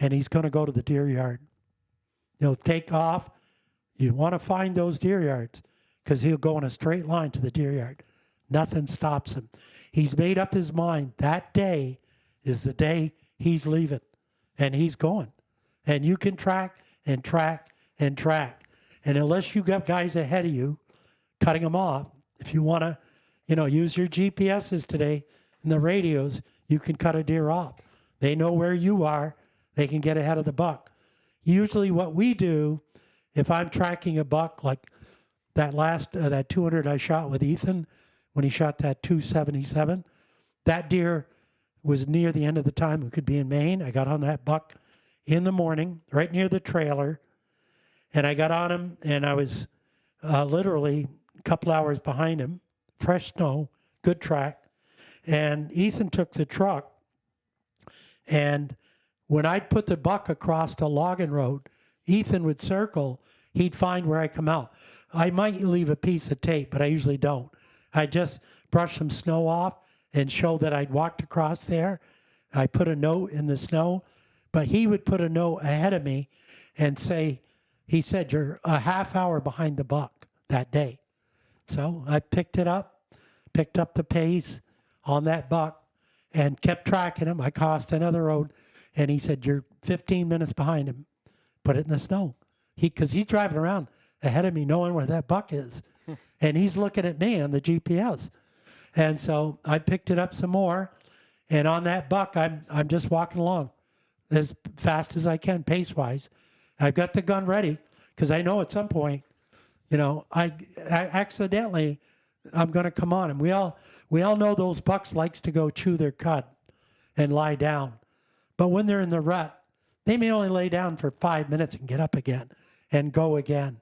and he's going to go to the deer yard. He'll take off. You want to find those deer yards because he'll go in a straight line to the deer yard. Nothing stops him. He's made up his mind that day is the day he's leaving and he's going. And you can track and track and track. And unless you got guys ahead of you cutting them off, if you want to, use your GPSs today and the radios, you can cut a deer off. They know where you are. They can get ahead of the buck. Usually what we do, if I'm tracking a buck, like that 200 I shot with Ethan, when he shot that 277, that deer was near the end of the time it could be in Maine. I got on that buck in the morning, right near the trailer, and I got on him, and I was literally a couple hours behind him, fresh snow, good track, and Ethan took the truck, and when I'd put the buck across the logging road, Ethan would circle, he'd find where I come out. I might leave a piece of tape, but I usually don't. I just brush some snow off and show that I'd walked across there. I put a note in the snow, but he would put a note ahead of me and say, he said, you're a half hour behind the buck that day. So I picked up the pace on that buck and kept tracking him. I crossed another road and he said, you're 15 minutes behind him. Put it in the snow. Because he's driving around ahead of me knowing where that buck is. And he's looking at me on the GPS. And so I picked it up some more. And on that buck, I'm just walking along as fast as I can, pace-wise. I've got the gun ready because I know at some point, I accidentally, I'm going to come on him. We all know those bucks likes to go chew their cud and lie down. But when they're in the rut, they may only lay down for 5 minutes and get up again and go again.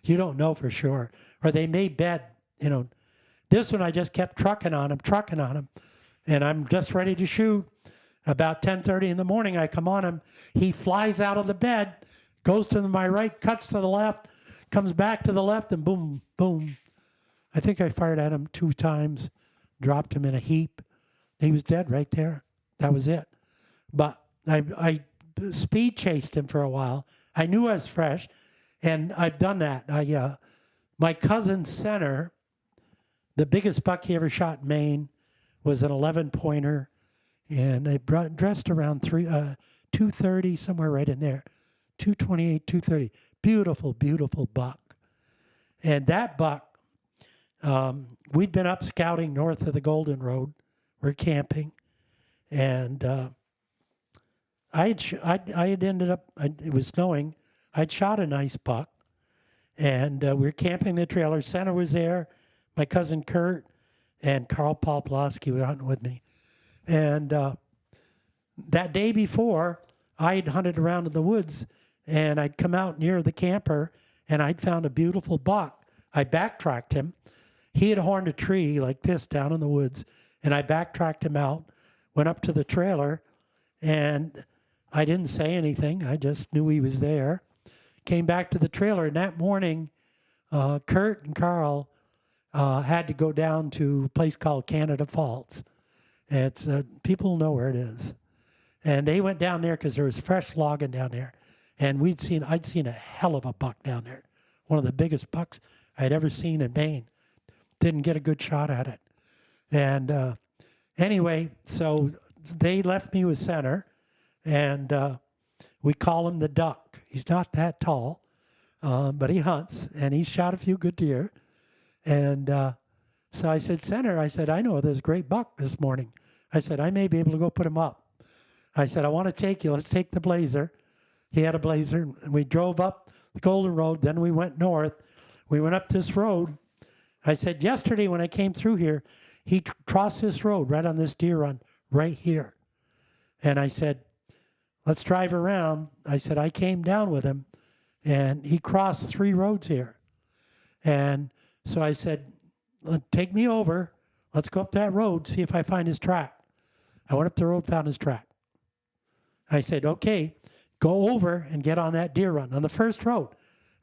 You don't know for sure. Or they may bed, This one I just kept trucking on him. And I'm just ready to shoot. About 10:30 in the morning, I come on him. He flies out of the bed, goes to my right, cuts to the left, comes back to the left, and boom, boom. I think I fired at him 2 times, dropped him in a heap. He was dead right there. That was it. But I speed chased him for a while. I knew I was fresh, and I've done that. My cousin's center, the biggest buck he ever shot in Maine, was an 11-pointer, and they dressed around 230, somewhere right in there, 228, 230. Beautiful, beautiful buck. And that buck, we'd been up scouting north of the Golden Road. We're camping, and I had ended up, it was snowing. I'd shot a nice buck, and we were camping in the trailer. Center was there, my cousin Kurt, and Carl Popolowski were hunting with me. And that day before, I'd hunted around in the woods, and I'd come out near the camper, and I'd found a beautiful buck. I backtracked him. He had horned a tree like this down in the woods, and I backtracked him out, went up to the trailer, and I didn't say anything. I just knew he was there. Came back to the trailer, and that morning, Kurt and Carl had to go down to a place called Canada Falls. It's people know where it is, and they went down there because there was fresh logging down there, and I'd seen a hell of a buck down there, one of the biggest bucks I'd ever seen in Maine. Didn't get a good shot at it, and anyway, so they left me with center, and we call him the Duck. He's not that tall, but he hunts, and he's shot a few good deer. And So I said, Senator, I said, I know there's a great buck this morning. I said, I may be able to go put him up. I said, I want to take you. Let's take the Blazer. He had a Blazer. And we drove up the Golden Road. Then we went north. We went up this road. I said, yesterday when I came through here, he crossed this road right on this deer run right here. And I said, let's drive around. I said, I came down with him, and he crossed 3 roads here. And so I said, take me over. Let's go up that road, see if I find his track. I went up the road, found his track. I said, okay, go over and get on that deer run on the first road.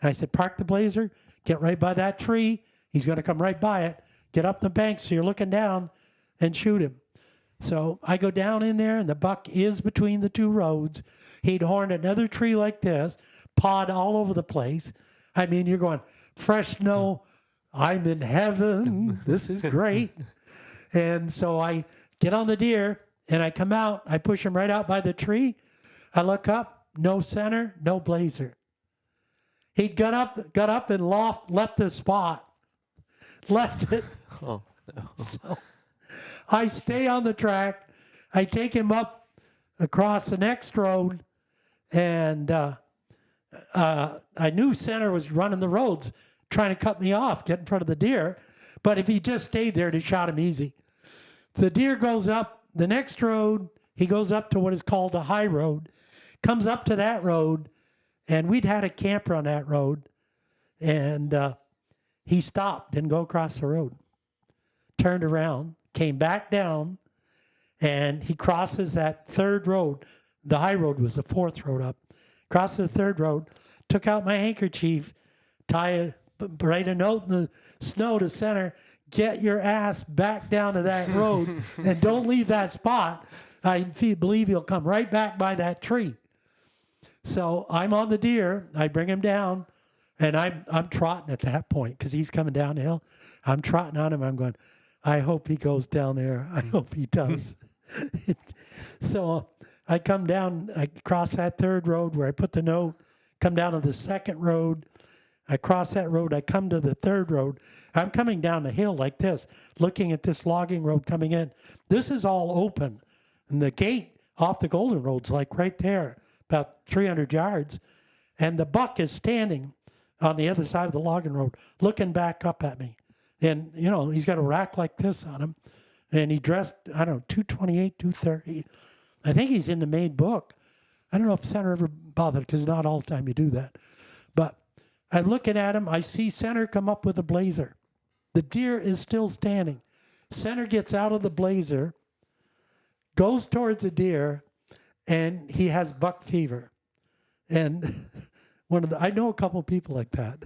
And I said, park the Blazer, get right by that tree. He's going to come right by it. Get up the bank so you're looking down and shoot him. So I go down in there, and the buck is between the 2 roads. He'd horned another tree like this, pawed all over the place. I mean, you're going, fresh snow, I'm in heaven. This is great. And so I get on the deer, and I come out. I push him right out by the tree. I look up, no center, no Blazer. He got up and left the spot. Left it. Oh, no. So I stay on the track. I take him up across the next road, and I knew Center was running the roads, trying to cut me off, get in front of the deer. But if he just stayed there, they shot him easy. The deer goes up the next road. He goes up to what is called the high road, comes up to that road, and we'd had a camper on that road, and he stopped, didn't go across the road, turned around, came back down, and he crosses that 3rd road. The high road was the 4th road up. Crossed the 3rd road, took out my handkerchief, write a note in the snow to Center, get your ass back down to that road and don't leave that spot. I believe he'll come right back by that tree. So I'm on the deer. I bring him down, and I'm trotting at that point because he's coming downhill. I'm trotting on him. I'm going, I hope he goes down there. I hope he does. So I come down. I cross that 3rd road where I put the note, come down to the 2nd road. I cross that road. I come to the 3rd road. I'm coming down the hill like this, looking at this logging road coming in. This is all open. And the gate off the Golden Road's like right there, about 300 yards. And the buck is standing on the other side of the logging road, looking back up at me. And, you know, he's got a rack like this on him. And he dressed, I don't know, 228, 230. I think he's in the main book. I don't know if Center ever bothered, because not all the time you do that. But I'm looking at him. I see Center come up with a Blazer. The deer is still standing. Center gets out of the Blazer, goes towards the deer, and he has buck fever. And I know a couple people like that.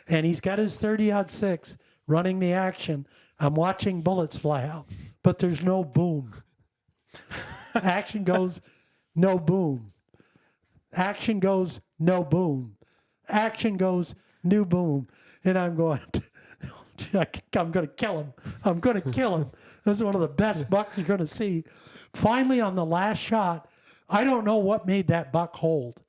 And he's got his 30-06 running the action. I'm watching bullets fly out, but there's no boom. Action goes, no boom. Action goes, no boom. Action goes, new boom. And I'm going, I'm going to kill him. I'm going to kill him. This is one of the best bucks you're going to see. Finally, on the last shot, I don't know what made that buck hold.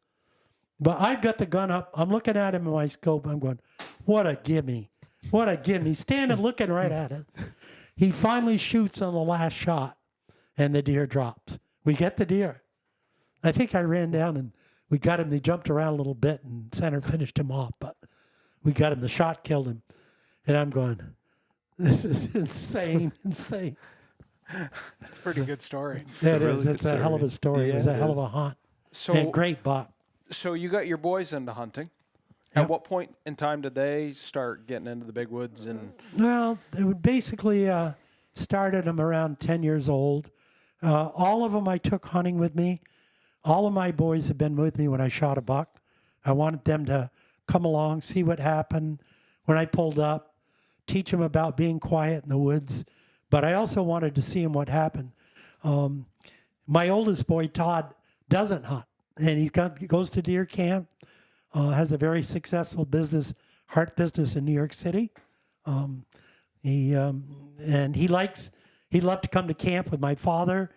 But I've got the gun up. I'm looking at him in my scope. I'm going, what a gimme. What a gimme. He's standing looking right at it. He finally shoots on the last shot, and the deer drops. We get the deer. I think I ran down, and we got him. They jumped around a little bit, and Center finished him off. But we got him. The shot killed him. And I'm going, this is insane, insane. That's a pretty good story. It is. It's a hell of a story. Yeah, it was a it hell of is. a hunt. So, And great buck. so you got your boys into hunting. Yep. At what point in time did they start getting into the big woods? And Well, it would basically started them around 10 years old. All of them I took hunting with me. All of my boys have been with me when I shot a buck. I wanted them to come along, see what happened when I pulled up, teach them about being quiet in the woods. But I also wanted to see them what happened. My oldest boy, Todd, doesn't hunt. And he goes to deer camp, has a very successful heart business in New York City. He loved to come to camp with my father.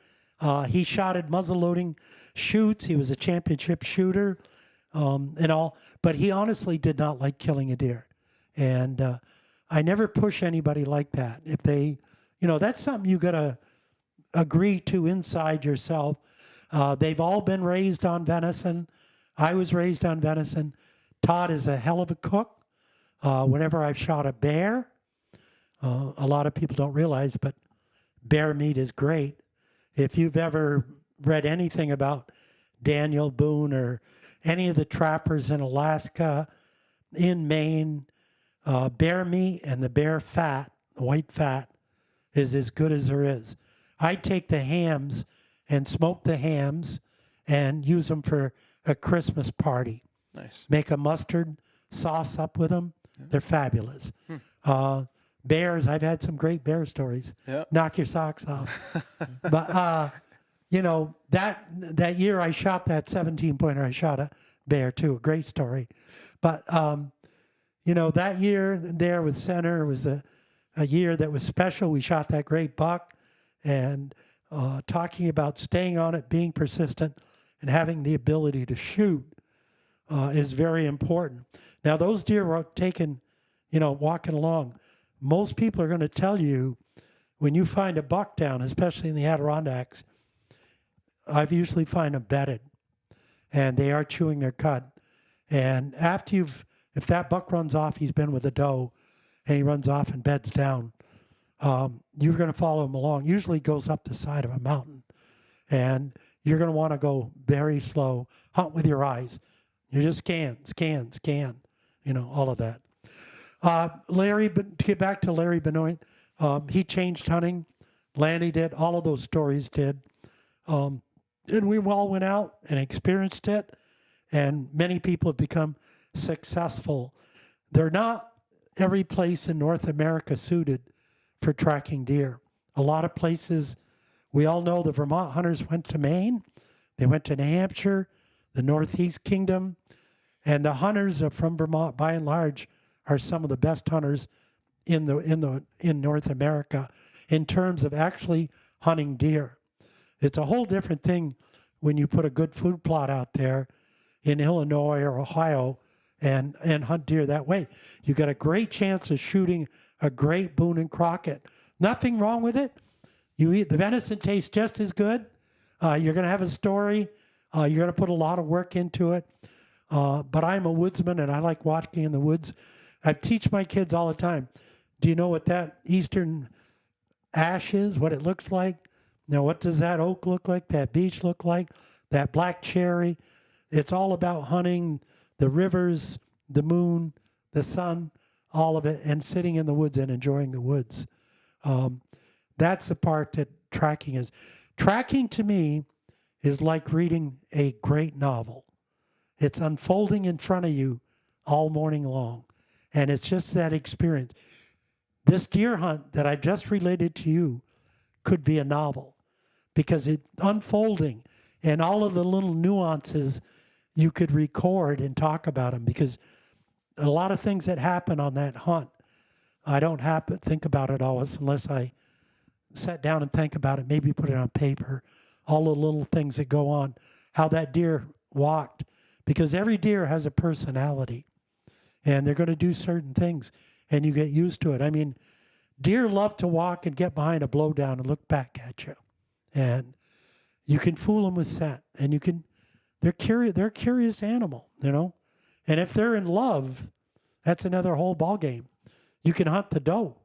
He shot at muzzleloading shoots. He was a championship shooter and all. But he honestly did not like killing a deer. And I never push anybody like that. If they, that's something you got to agree to inside yourself. They've all been raised on venison. I was raised on venison. Todd is a hell of a cook. Whenever I've shot a bear, a lot of people don't realize, but bear meat is great. If you've ever read anything about Daniel Boone or any of the trappers in Alaska, in Maine, bear meat and the bear fat, the white fat, is as good as there is. I take the hams and smoke the hams and use them for a Christmas party. Nice. Make a mustard sauce up with them. They're fabulous. Bears, I've had some great bear stories. Yeah. Knock your socks off. But, that year I shot that 17-pointer, I shot a bear too. A great story. But, that year there with Center was a year that was special. We shot that great buck, and talking about staying on it, being persistent, and having the ability to shoot is very important. Now, those deer were taken, walking along. Most people are going to tell you when you find a buck down, especially in the Adirondacks, I've usually find them bedded, and they are chewing their cud. And after if that buck runs off, he's been with a doe, and he runs off and beds down, you're going to follow him along. Usually he goes up the side of a mountain, and you're going to want to go very slow, hunt with your eyes. You just scan, all of that. Larry, but to get back to Larry Benoit, he changed hunting. Lanny did. All of those stories did. And we all went out and experienced it. And many people have become successful. They're not every place in North America suited for tracking deer. A lot of places, we all know the Vermont hunters went to Maine. They went to New Hampshire, the Northeast Kingdom. And the hunters from Vermont, by and large, are some of the best hunters in North America in terms of actually hunting deer. It's a whole different thing when you put a good food plot out there in Illinois or Ohio and hunt deer that way. You got a great chance of shooting a great Boone and Crockett. Nothing wrong with it. You eat the venison tastes just as good. You're going to have a story. You're going to put a lot of work into it. But I'm a woodsman, and I like walking in the woods. I teach my kids all the time. Do you know what that eastern ash is, what it looks like? Now, what does that oak look like, that beech look like, that black cherry? It's all about hunting the rivers, the moon, the sun, all of it, and sitting in the woods and enjoying the woods. That's the part that tracking is. Tracking, to me, is like reading a great novel. It's unfolding in front of you all morning long. And it's just that experience. This deer hunt that I've just related to you could be a novel because it's unfolding and all of the little nuances you could record and talk about them, because a lot of things that happen on that hunt, I don't think about it always unless I sat down and think about it, maybe put it on paper, all the little things that go on, how that deer walked. Because every deer has a personality, and they're going to do certain things, and you get used to it. I mean, deer love to walk and get behind a blowdown and look back at you, and you can fool them with scent, and they're curious. They're a curious animal, and if they're in love, that's another whole ball game. You can hunt the doe,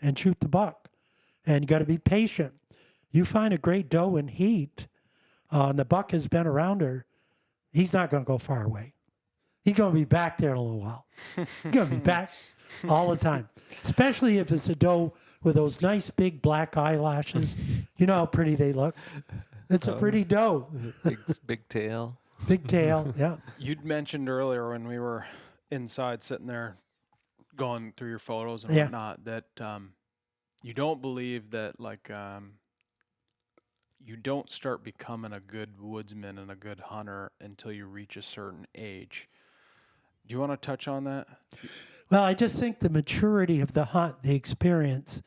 and shoot the buck, and you got to be patient. You find a great doe in heat, and the buck has been around her. He's not going to go far away. He's going to be back there in a little while. He's going to be back all the time, especially if it's a doe with those nice big black eyelashes. You know how pretty they look. It's a pretty doe. Big tail. Big tail, yeah. You'd mentioned earlier when we were inside sitting there going through your photos and Yeah. whatnot that you don't believe that you don't start becoming a good woodsman and a good hunter until you reach a certain age. Do you want to touch on that? Well, I just think the maturity of the hunt, the experience,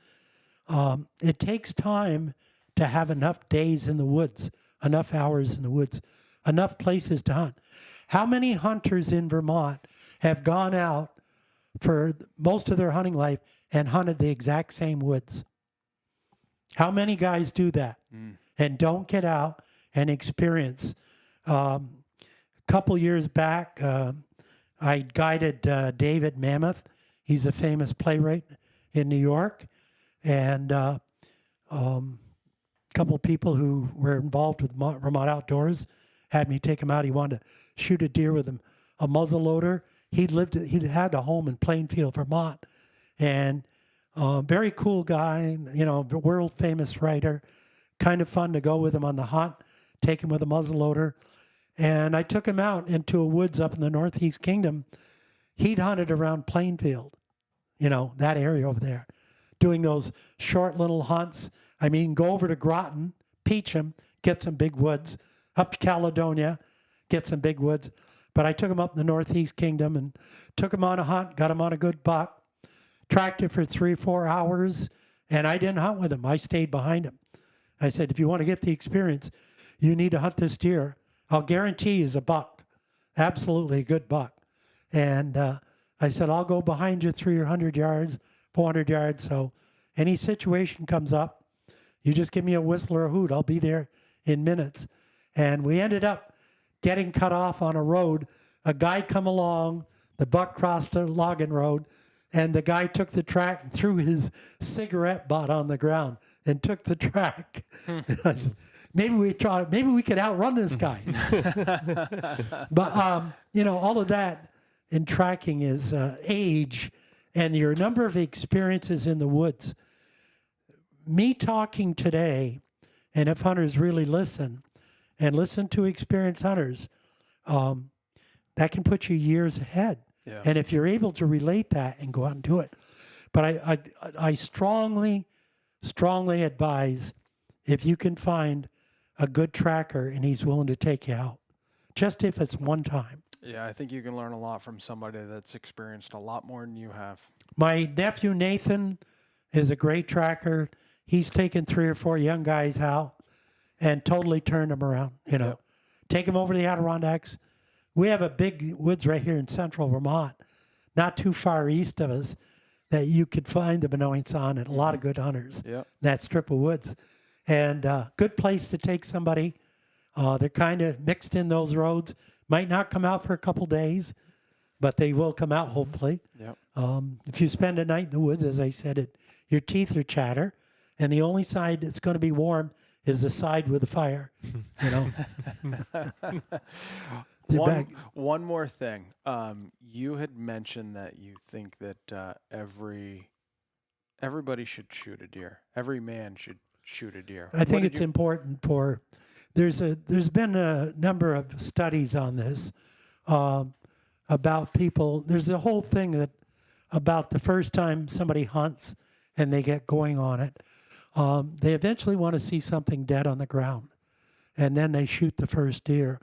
it takes time to have enough days in the woods, enough hours in the woods, enough places to hunt. How many hunters in Vermont have gone out for most of their hunting life and hunted the exact same woods. How many guys do that and don't get out and experience? A couple years back, I guided David Mammoth. He's a famous playwright in New York. And a couple people who were involved with remote outdoors had me take him out. He wanted to shoot a deer with a muzzle loader. He had a home in Plainfield, Vermont. And very cool guy, world famous writer. Kind of fun to go with him on the hunt, take him with a muzzle loader. And I took him out into a woods up in the Northeast Kingdom. He'd hunted around Plainfield, that area over there, doing those short little hunts. I mean, go over to Groton, Peacham, get some big woods, up to Caledonia, get some big woods. But I took him up in the Northeast Kingdom and took him on a hunt, got him on a good buck, tracked it for 3 or 4 hours, and I didn't hunt with him. I stayed behind him. I said, if you want to get the experience, you need to hunt this deer. I'll guarantee he's a buck, absolutely a good buck. And I said, I'll go behind you 300 yards, 400 yards. So any situation comes up, you just give me a whistle or a hoot. I'll be there in minutes. And we ended up getting cut off on a road. A guy come along, the buck crossed a logging road, and the guy took the track and threw his cigarette butt on the ground and took the track. And I said, maybe we could outrun this guy. But, all of that in tracking is age and your number of experiences in the woods. Me talking today, and if hunters really listen to experienced hunters, that can put you years ahead. Yeah. And if you're able to relate that and go out and do it. But I strongly advise, if you can find a good tracker and he's willing to take you out, just if it's one time. Yeah, I think you can learn a lot from somebody that's experienced a lot more than you have. My nephew Nathan is a great tracker. He's taken 3 or 4 young guys out and totally turned them around, Yep. Take them over the Adirondacks. We have a big woods right here in central Vermont, not too far east of us, that you could find the Benoits on, and a lot of good hunters. Yep. That strip of woods. And good place to take somebody. They're kind of mixed in those roads. Might not come out for a couple days, but they will come out hopefully. Yep. If you spend a night in the woods, as I said, your teeth are chatter, and the only side that's going to be warm is the side with the fire. One more thing. You had mentioned that you think that everybody should shoot a deer. Every man should shoot a deer. I think it's important for. There's been a number of studies on this about people. There's a whole thing that about the first time somebody hunts and they get going on it, they eventually want to see something dead on the ground, and then they shoot the first deer.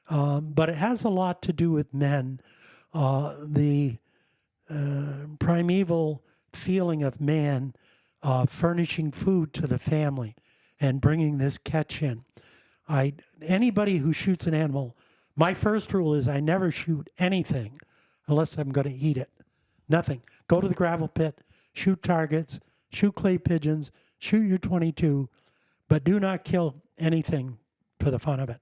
But it has a lot to do with men. The primeval feeling of man furnishing food to the family and bringing this catch in. Anybody who shoots an animal, my first rule is I never shoot anything unless I'm going to eat it. Nothing. Go to the gravel pit, shoot targets, shoot clay pigeons, shoot your 22, but do not kill anything for the fun of it.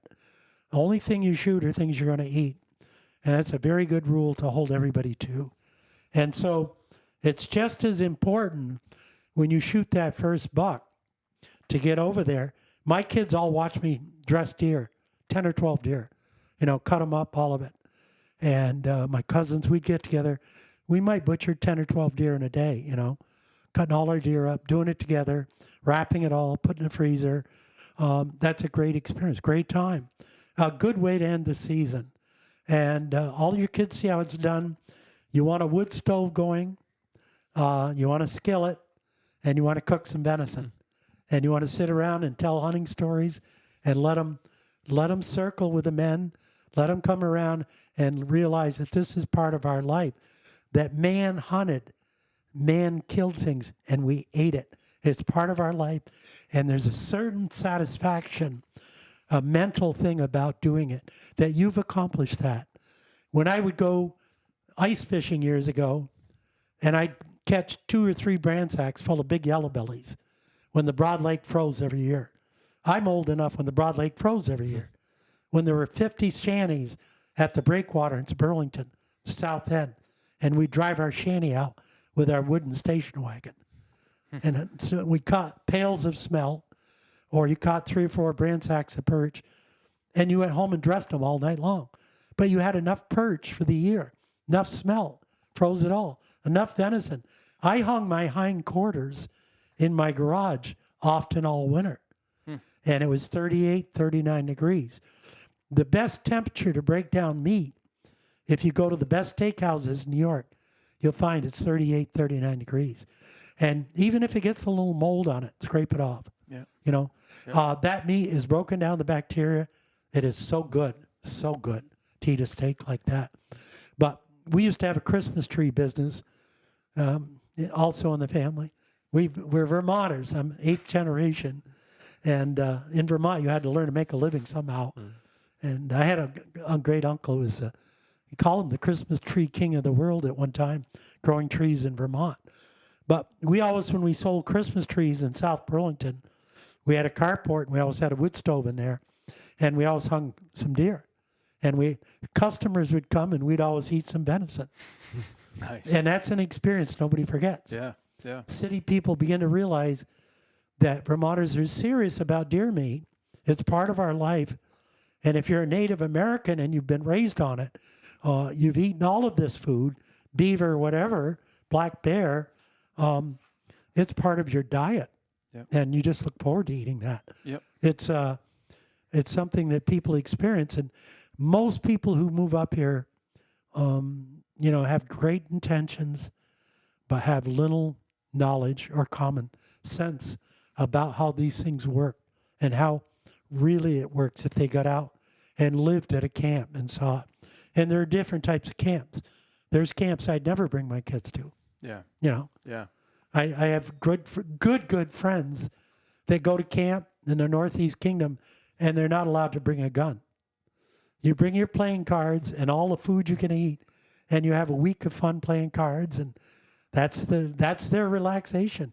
The only thing you shoot are things you're going to eat. And that's a very good rule to hold everybody to. And so it's just as important when you shoot that first buck to get over there. My kids all watch me dress deer, 10 or 12 deer, cut them up, all of it. And my cousins, we'd get together. We might butcher 10 or 12 deer in a day, cutting all our deer up, doing it together, wrapping it all, putting it in the freezer. That's a great experience, great time. A good way to end the season. And all your kids see how it's done. You want a wood stove going, you want a skillet, and you want to cook some venison. And you want to sit around and tell hunting stories and let them circle with the men. Let them come around and realize that this is part of our life. That man hunted, man killed things, and we ate it. It's part of our life. And there's a certain satisfaction, a mental thing about doing it, that you've accomplished that. When I would go ice fishing years ago, and I'd catch 2 or 3 brand sacks full of big yellow bellies when the Broad Lake froze every year. I'm old enough when the Broad Lake froze every year. When there were 50 shanties at the breakwater in Burlington, the south end, and we'd drive our shanty out with our wooden station wagon. And so we caught pails of smelt, or you caught 3 or 4 brand sacks of perch, and you went home and dressed them all night long. But you had enough perch for the year, enough smelt, froze it all, enough venison. I hung my hind quarters in my garage often all winter. And it was 38, 39 degrees. The best temperature to break down meat, if you go to the best steakhouses in New York, you'll find it's 38, 39 degrees. And even if it gets a little mold on it, scrape it off. Yeah. You know, that meat is broken down the bacteria. It is so good to eat a steak like that. But we used to have a Christmas tree business, also in the family. We're Vermonters. I'm 8th generation. And in Vermont, you had to learn to make a living somehow. And I had a great uncle who was, you call him the Christmas tree king of the world at one time, growing trees in Vermont. But we always, when we sold Christmas trees in South Burlington, we had a carport and we always had a wood stove in there. And we always hung some deer. And customers would come and we'd always eat some venison. Nice. And that's an experience nobody forgets. Yeah. City people begin to realize that Vermonters are serious about deer meat. It's part of our life. And if you're a Native American and you've been raised on it, you've eaten all of this food, beaver, whatever, black bear, it's part of your diet. Yep. And you just look forward to eating that. Yep. It's something that people experience. And most people who move up here, have great intentions, but have little knowledge or common sense about how these things work and how really it works if they got out and lived at a camp and saw it. And there are different types of camps. There's camps I'd never bring my kids to. Yeah. Yeah. I have good friends that go to camp in the Northeast Kingdom and they're not allowed to bring a gun. You bring your playing cards and all the food you can eat, and you have a week of fun playing cards, and that's their relaxation.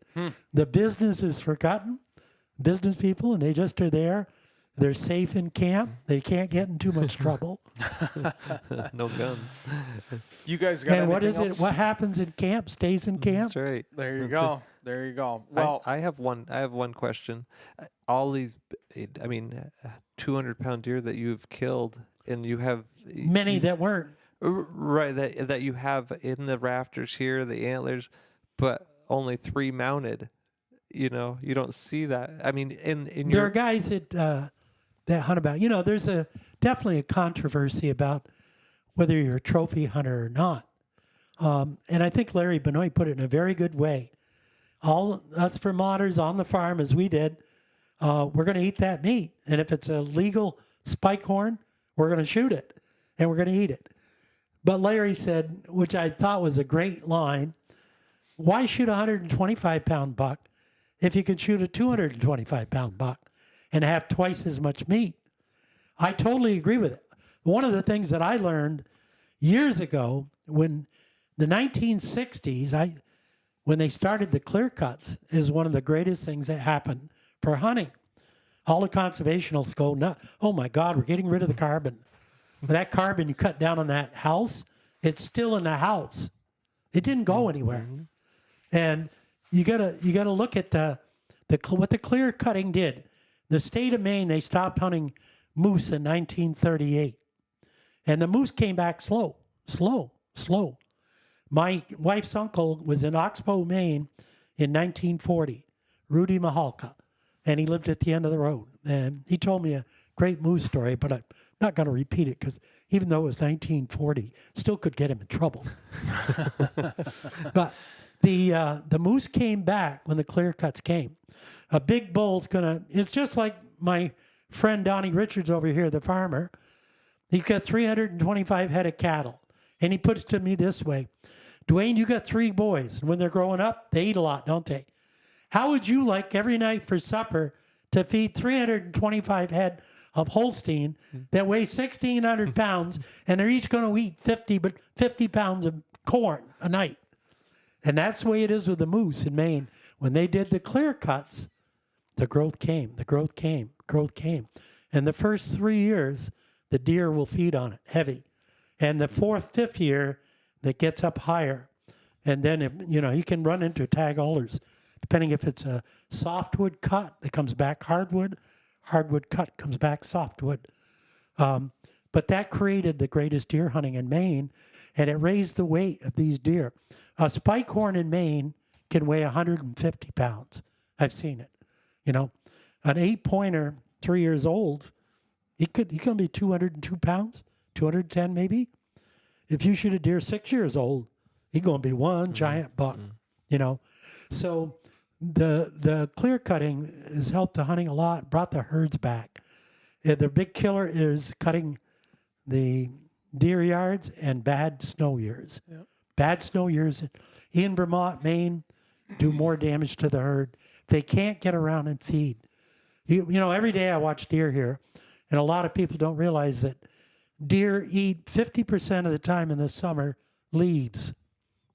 The business is forgotten, business people, and they just are there. They're safe in camp. They can't get in too much trouble. No guns. You guys got And what anything is else? it? What happens in camp stays in camp. That's right. There you That's go. it. There you go. Well, I have one question. All these, 200-pound deer that you've killed, and you have Many that weren't. right that you have in the rafters here, the antlers, but only 3 mounted. You don't see that. I mean, in There are guys that hunt about. There's definitely a controversy about whether you're a trophy hunter or not. And I think Larry Benoit put it in a very good way. All us Vermonters on the farm, as we did, we're going to eat that meat. And if it's a legal spike horn, we're going to shoot it and we're going to eat it. But Larry said, which I thought was a great line, why shoot a 125-pound buck if you could shoot a 225-pound buck and have twice as much meat? I totally agree with it. One of the things that I learned years ago, when the 1960s, when they started the clear cuts, is one of the greatest things that happened for hunting. All the conservationists go, no, oh my God, we're getting rid of the carbon. But that carbon you cut down on that house, it's still in the house. It didn't go anywhere. And you gotta look at what the clear cutting did. The state of Maine, they stopped hunting moose in 1938. And the moose came back slow. My wife's uncle was in Oxbow, Maine in 1940, Rudy Mahalka, and he lived at the end of the road. And he told me a great moose story, but I'm not going to repeat it because even though it was 1940, still could get him in trouble. But the moose came back when the clear cuts came. A big bull's it's just like my friend Donnie Richards over here, the farmer. He's got 325 head of cattle. And he puts it to me this way, Dwayne, you got 3 boys. And when they're growing up, they eat a lot, don't they? How would you like every night for supper to feed 325 head of Holstein that weigh 1,600 pounds, and they're each going to eat 50 pounds of corn a night? And that's the way it is with the moose in Maine. When they did the clear cuts, the growth came, the growth came, growth came. And the first 3 years, the deer will feed on it heavy. And the fourth, fifth year, that gets up higher. And then, you can run into tag alders, depending if it's a softwood cut that comes back hardwood, hardwood cut comes back softwood. But that created the greatest deer hunting in Maine, and it raised the weight of these deer. A spike horn in Maine can weigh 150 pounds. I've seen it. An 8-pointer, 3 years old, he can be 202 pounds, 210 maybe. If you shoot a deer 6 years old, he's going to be one giant buck. So the clear cutting has helped the hunting a lot, brought the herds back. The big killer is cutting the deer yards and bad snow years. Yep. Bad snow years in Vermont, Maine, do more damage to the herd. They can't get around and feed. Every day I watch deer here, and a lot of people don't realize that deer eat 50% of the time in the summer leaves.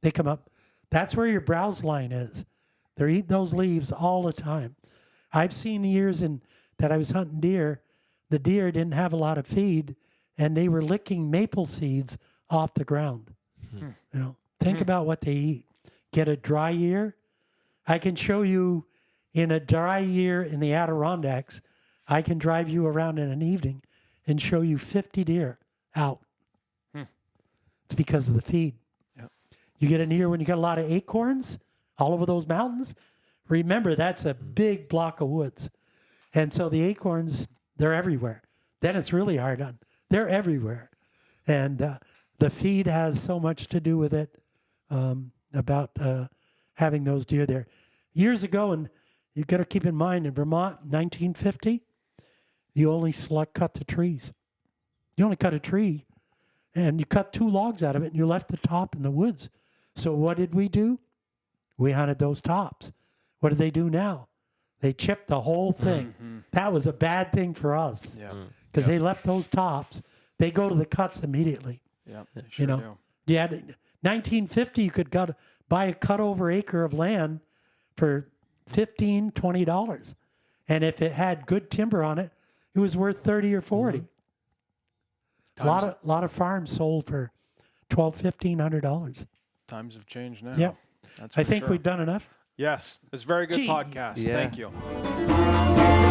They come up. That's where your browse line is. They're eating those leaves all the time. I've seen years that I was hunting deer, the deer didn't have a lot of feed, and they were licking maple seeds off the ground. Think about what they eat. Get a dry year. I can show you in a dry year in the Adirondacks, I can drive you around in an evening and show you 50 deer out. It's because of the feed. Yep. You get a year when you got a lot of acorns all over those mountains. Remember, that's a big block of woods. And so the acorns, they're everywhere. Then it's really hard on. They're everywhere. And the feed has so much to do with it, about having those deer there. Years ago, and you got to keep in mind, in Vermont, 1950, you only cut the trees. You only cut a tree, and you cut 2 logs out of it, and you left the top in the woods. So what did we do? We hunted those tops. What do they do now? They chip the whole thing. That was a bad thing for us, because they left those tops. They go to the cuts immediately. Yeah, they sure do. You had 1950, you could buy a cut over acre of land for $15, $20. And if it had good timber on it, it was worth 30 or 40. A lot of farms sold for $1,200, $1,500. Times have changed now. Yeah. That's for I think sure. we've done enough. Yes. It's a very good Gee. podcast. Yeah. Thank you.